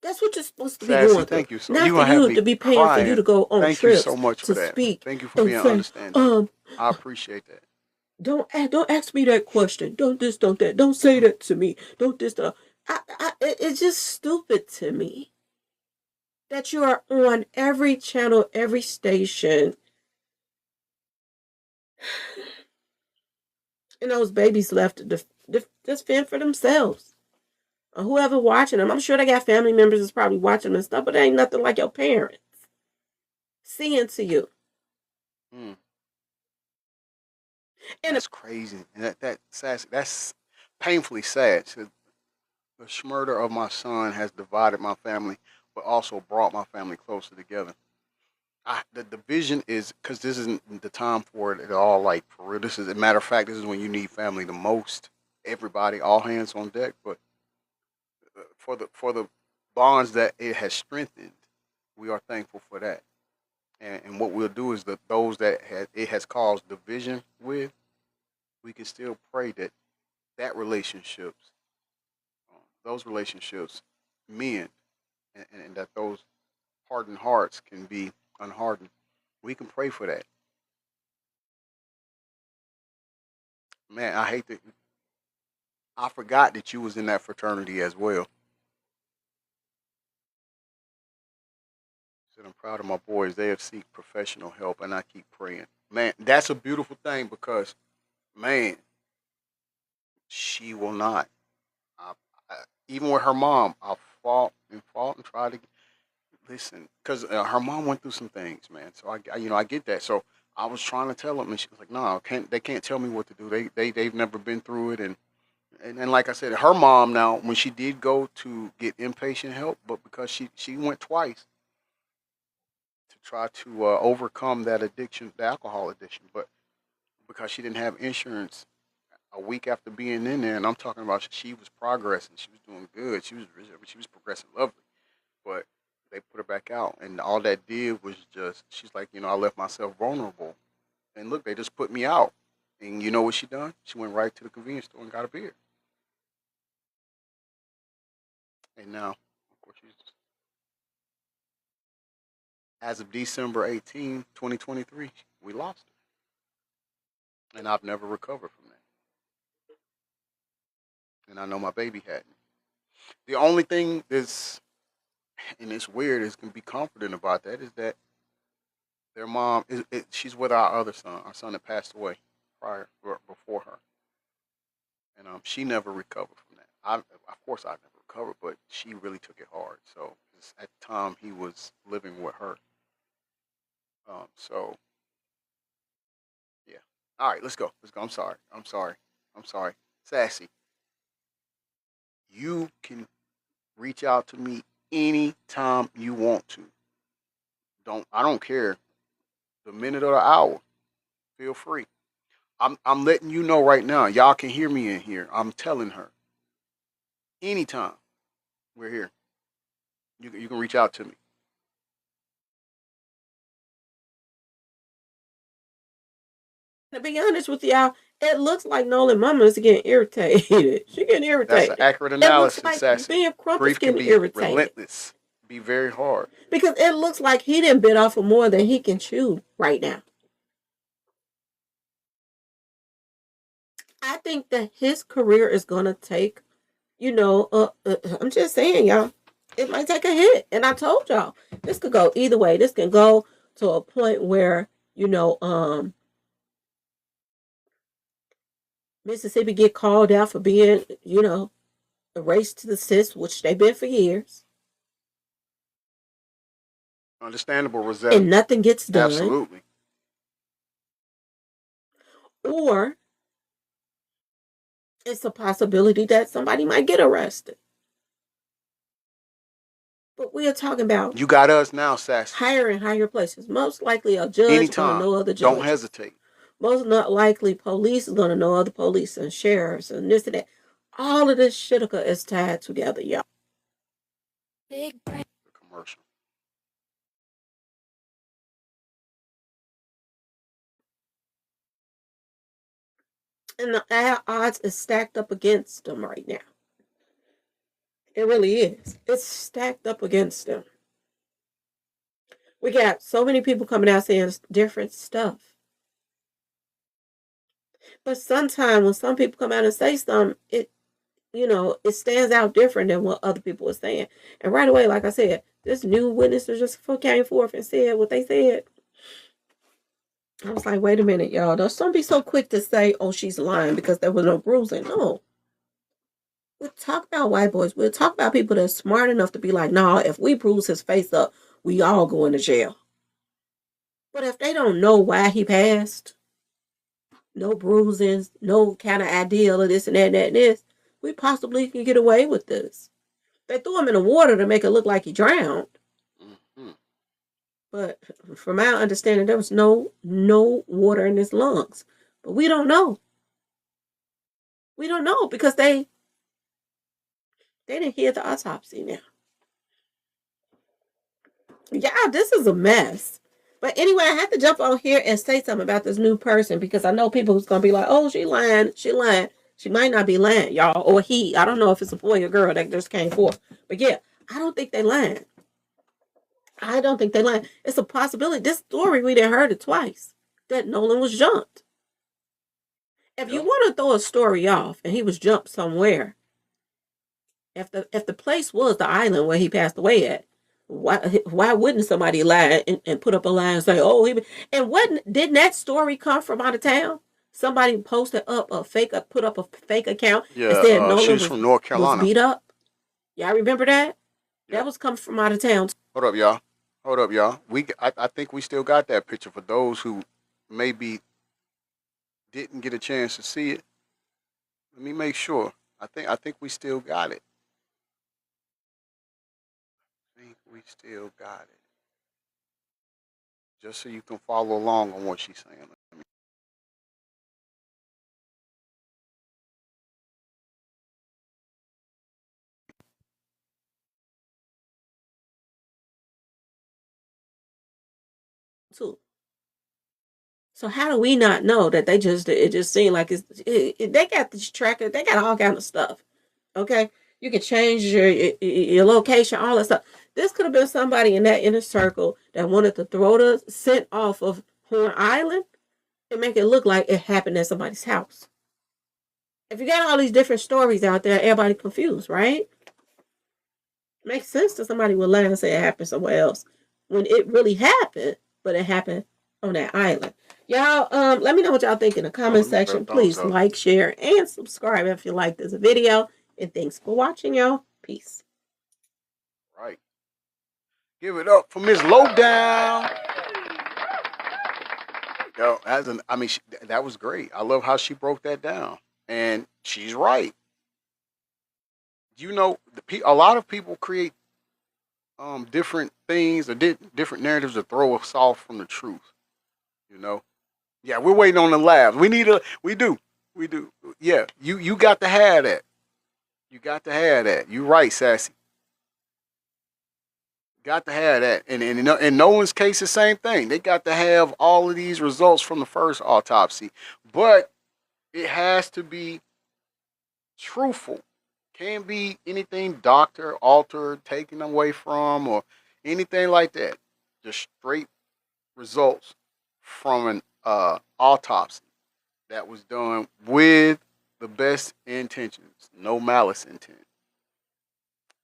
That's what you're supposed to be Sassy, going through. thank you. So Not you for gonna have you me to be paying for you crying. to go on Thank you so trips much for to that. speak Thank you for and being say, understanding. I appreciate that. don't ask me that question. Don't this, don't that. Don't say that to me. Don't this, that. It's just stupid to me that you are on every channel, every station, and those babies left to just fend for themselves. Or whoever watching them, I'm sure they got family members that's probably watching them and stuff, but it ain't nothing like your parents seeing to you. Mm, And that's crazy. And that Sassy, that's painfully sad. So the murder of my son has divided my family, but also brought my family closer together. The division is because this isn't the time for it at all. Like for real, this is a matter of fact. This is when you need family the most. Everybody, all hands on deck. But for the bonds that it has strengthened, we are thankful for that. And what we'll do is that those that it has caused division with, we can still pray that that relationships, those relationships, mend, and that those hardened hearts can be unhardened. We can pray for that. Man, I hate that. I forgot that you was in that fraternity as well. Said I'm proud of my boys. They have seek professional help, and I keep praying. Man, that's a beautiful thing because, man, she will not. I, even with her mom, I fought and tried to listen because her mom went through some things, man. So I get that. So I was trying to tell them, and she was like, "No, can't they can't tell me what to do. They've never been through it." And like I said, her mom now when she did go to get inpatient help, but because she went twice to try to overcome that addiction, the alcohol addiction, but because she didn't have insurance a week after being in there, and I'm talking about she was progressing, she was doing good, she was progressing lovely, but they put her back out, and all that did was just she's like, I left myself vulnerable, and look, they just put me out, and you know what she done? She went right to the convenience store and got a beer, and now, of course, she's as of December 18, 2023, we lost her, and I've never recovered from that, and I know my baby hadn't. The only thing that's and it's weird is can be comforting about that is that their mom she's with our son that passed away prior or before her, and she never recovered from that. Of course I never recovered, but she really took it hard. So 'cause at the time he was living with her. So yeah. All right, let's go. Let's go. I'm sorry. I'm sorry. I'm sorry. Sassy, you can reach out to me anytime you want to. I don't care the minute or the hour. Feel free. I'm letting you know right now. Y'all can hear me in here. I'm telling her anytime we're here. You can reach out to me. to be honest with y'all, it looks like Nolan mama is getting irritated. She getting That's an irritated. accurate It looks analysis, like Sassy. being Crump is Grief can getting be irritated. relentless, be very hard. Because it looks like he didn't bit off of more than he can chew right now. I think that his career is gonna take, I'm just saying, y'all, it might take a hit. And I told y'all, this could go either way. This can go to a point where, Mississippi get called out for being, a race to the sis, which they've been for years, Understandable, Rosetta. and nothing gets done. Absolutely. Or it's a possibility that somebody might get arrested. But we are talking about You got us now, Sassy. higher and higher places. Most likely a judge going to Anytime. know other Don't judges. hesitate. Most not likely police is going to know other police and sheriffs and this and that. All of this shit is tied together, y'all. The commercial. And the odds is stacked up against them right now. It really is. It's stacked up against them. We got so many people coming out saying different stuff. But sometimes when some people come out and say something, it it stands out different than what other people are saying. And right away, like I said, this new witnesses just came forth and said what they said. I was like, wait a minute, y'all. Don't be so quick to say, oh, she's lying because there was no bruising. No. We'll talk about white boys. We'll talk about people that are smart enough to be like, nah, if we bruise his face up, we all go into jail. But if they don't know why he passed, no bruisings, no kind of idea of this and that and that and this, we possibly can get away with this. They threw him in the water to make it look like he drowned. Mm-hmm. But from my understanding, there was no water in his lungs. But we don't know. We don't know because they didn't hear the autopsy now. Yeah, this is a mess. But anyway, I have to jump on here and say something about this new person because I know people who's going to be like, oh, she lying. She lying. She might not be lying, y'all. Or he. I don't know if it's a boy or girl that just came forth. But yeah, I don't think they lying. I don't think they lying. It's a possibility. This story, we done heard it twice. That Nolan was jumped. If you want to throw a story off and he was jumped somewhere, if the place was the island where he passed away at, why wouldn't somebody lie and put up a lie and say, oh, didn't that story come from out of town? Somebody posted up put up a fake account and said Nolan she's from North Carolina. Was beat up. Y'all remember that? Yeah. That was coming from out of town. Hold up, y'all. I think we still got that picture for those who maybe didn't get a chance to see it. Let me make sure. I think we still got it. We still got it. Just so you can follow along on what she's saying. Too. So how do we not know that it just seemed like they got this tracker, they got all kind of stuff. Okay? You can change your location, all that stuff. This could have been somebody in that inner circle that wanted to throw the scent off of Horn Island and make it look like it happened at somebody's house. If you got all these different stories out there, everybody confused, right? Makes sense that somebody would lie and say it happened somewhere else when it really happened, but it happened on that island. Y'all, let me know what y'all think in the comment section. Please like, share, and subscribe if you like this video. And thanks for watching, y'all. Peace. Right. Give it up for Miss Lowdown. Yo, that was great. I love how she broke that down. And she's right. You know, a lot of people create different things or different narratives to throw us off from the truth. You know? Yeah, we're waiting on the labs. We do. Yeah, you got to have that. You got to have that. You right, Sassy. Got to have that. And in Nolan's case, the same thing. They got to have all of these results from the first autopsy. But it has to be truthful. Can't be anything doctor altered, taken away from, or anything like that. Just straight results from an autopsy that was done with the best intentions, no malice intent.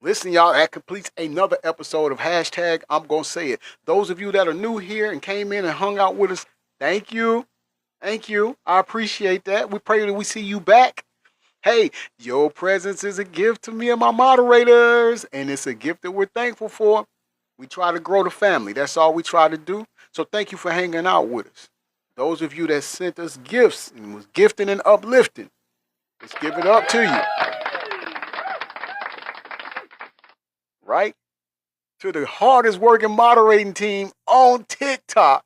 Listen, y'all, that completes another episode of hashtag I'm Gonna Say It. Those of you that are new here and came in and hung out with us, thank you. Thank you. I appreciate that. We pray that we see you back. Hey, your presence is a gift to me and my moderators, and it's a gift that we're thankful for. We try to grow the family. That's all we try to do. So thank you for hanging out with us. Those of you that sent us gifts and was gifting and uplifting, let's give it up to you. Right? To the hardest working moderating team on TikTok.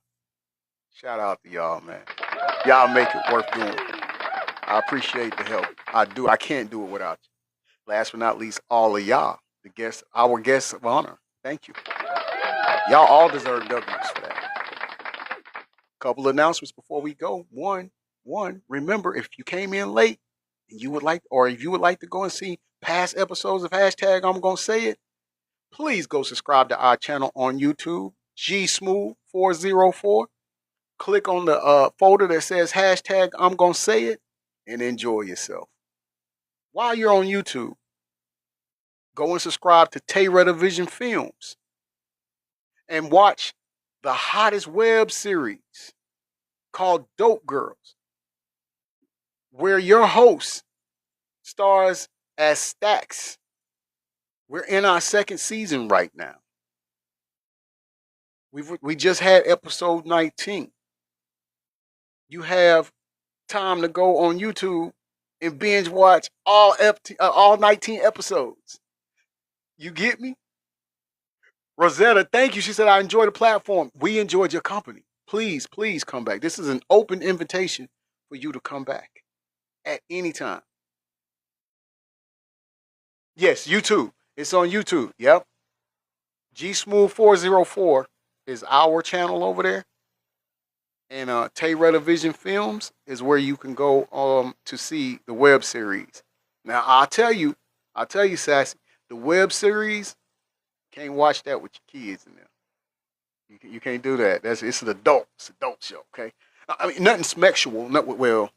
Shout out to y'all, man. Y'all make it worth doing. I appreciate the help. I do. I can't do it without you. Last but not least, all of y'all, our guests of honor. Thank you. Y'all all deserve W's for that. Couple announcements before we go. One, remember, if you came in late and if you would like to go and see past episodes of hashtag I'm Gonna Say It, please go subscribe to our channel on YouTube, G Smooth 404. Click on the folder that says hashtag I'm Gonna Say It and enjoy yourself. While you're on YouTube, go and subscribe to C-RED Vision Films and watch the hottest web series called Dope Girls, where your host stars as Stacks. We're in our second season right now. We just had episode 19. You have time to go on YouTube and binge watch all 19 episodes. You get me? Rosetta, thank you. She said, I enjoy the platform. We enjoyed your company. Please, please come back. This is an open invitation for you to come back at any time. Yes, YouTube. It's on YouTube. Yep. G Smooth 404 is our channel over there. And C-RED Vision Films is where you can go to see the web series. Now I'll tell you, Sassy, the web series, can't watch that with your kids in there. You can't do that. It's an adult show, okay? I mean, nothing sexual, well.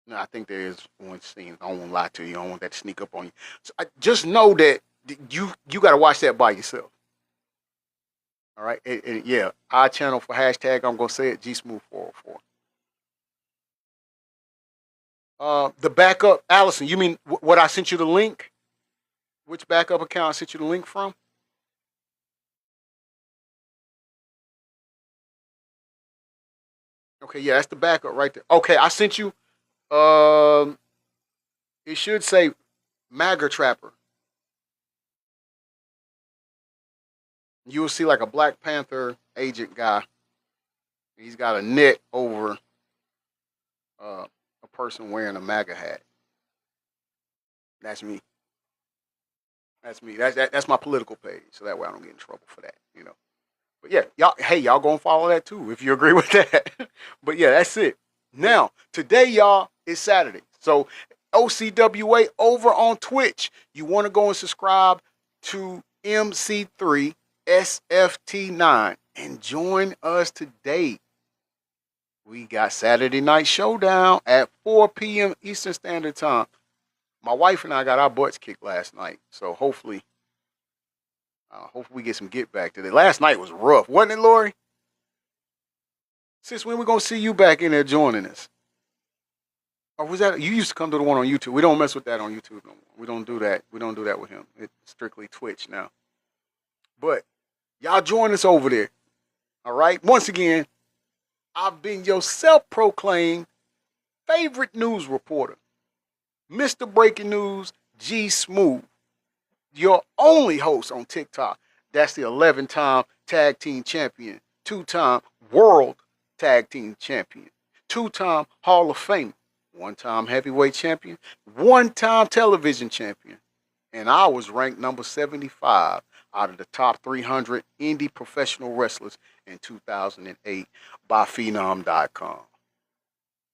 No, I think there is one scene. I don't want to lie to you. I don't want that to sneak up on you. So just know that you got to watch that by yourself. All right? Yeah, our channel for hashtag I'm going to say it, G Smooth 404. The backup, Allison, you mean what I sent you the link? Which backup account I sent you the link from? Okay, yeah, that's the backup right there. Okay, I sent you, it should say MAGA Trapper. You will see like a Black Panther agent guy. He's got a net over a person wearing a MAGA hat. That's me. That's me. That's my political page. So that way I don't get in trouble for that, you know. But yeah, y'all gonna follow that too if you agree with that. But yeah, that's it. Now, today, y'all, is Saturday. So OCWA over on Twitch. You want to go and subscribe to MC3SFT9 and join us today. We got Saturday Night Showdown at 4 p.m. Eastern Standard Time. My wife and I got our butts kicked last night, so hopefully we get some get back today. Last night was rough, wasn't it, Lori? Sis, when we gonna see you back in there joining us? Or was that you used to come to the one on YouTube? We don't mess with that on YouTube no more. We don't do that. We don't do that with him. It's strictly Twitch now. But y'all join us over there. All right. Once again, I've been your self-proclaimed favorite news reporter, Mr. Breaking News, G Smooth, your only host on TikTok. That's the 11-time tag team champion, 2-time world tag team champion, 2-time Hall of Famer, 1-time heavyweight champion, 1-time television champion. And I was ranked number 75 out of the top 300 indie professional wrestlers in 2008 by Phenom.com.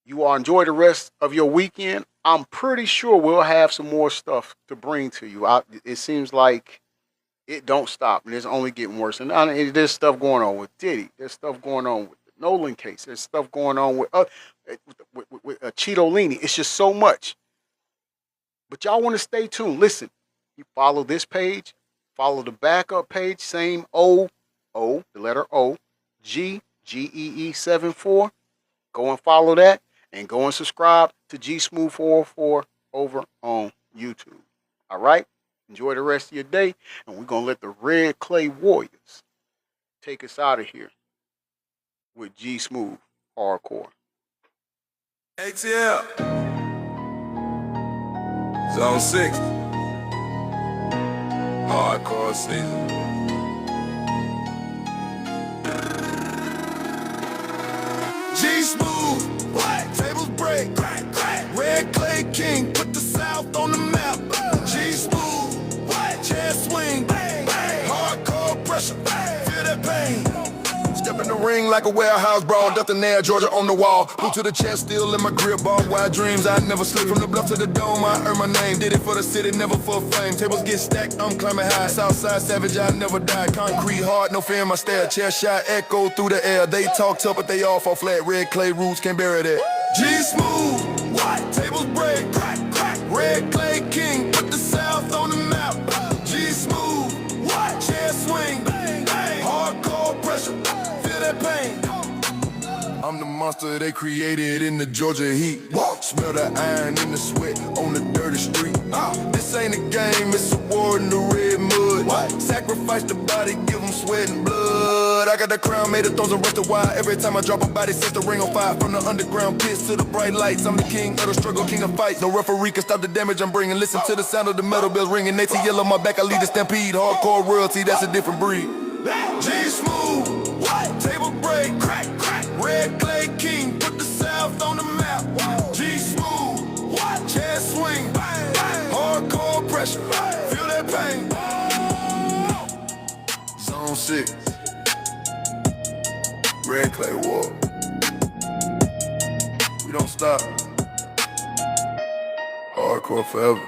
You all enjoy the rest of your weekend. I'm pretty sure we'll have some more stuff to bring to you. It seems like it don't stop, and it's only getting worse. And there's stuff going on with Diddy. There's stuff going on with the Nolan case. There's stuff going on with Cheetolini. It's just so much. But y'all want to stay tuned. Listen, you follow this page, follow the backup page, same the letter O, GEE74. Go and follow that. And go and subscribe to G Smooth 404 over on YouTube. All right? Enjoy the rest of your day. And we're going to let the Red Clay Warriors take us out of here with G Smooth Hardcore. ATL. Zone 6. Hardcore season. G Smooth. What? Tables break. Crack, crack. Red Clay King. Put the South on the map. G Smooth. What? Chair swing. Bang, bang. Hardcore pressure. Bang. Feel that pain. Step in the ring. ring like a warehouse brawl. Nothing there, Georgia on the wall. Boot to the chest, still in my grip. Ball wide dreams, I never slip. From the bluff to the dome, I earn my name. Did it for the city, never for fame. Tables get stacked, I'm climbing high. Southside savage, I never die. Concrete hard, no fear in my stare. Chair shot, echo through the air. They talk tough, but they all fall flat. Red clay roots can't bury that. G smooth, what? Tables break, crack, crack. Red clay king, put the South on the map. G smooth, what? Chair swing, bang, bang. Hardcore pressure, feel that pain. I'm the monster they created in the Georgia heat. Smell the iron in the sweat on the dirty street. This ain't a game, it's a war in the red mud. Sacrifice the body, give them sweat and blood. I got the crown made of thorns and rusted wire. Every time I drop a body, sets the ring on fire. From the underground pits to the bright lights, I'm the king of the struggle, king of fights. No referee can stop the damage I'm bringing. Listen to the sound of the metal bells ringing. They see yellow my back, I lead the stampede. Hardcore royalty, that's a different breed. G smooth, what? Table break, crack, crack. Red clay king, put the South on the map. G smooth, what? Chair swing, bang, bang. Hardcore pressure, feel that pain. Zone 6, red clay war. We don't stop. Hardcore forever.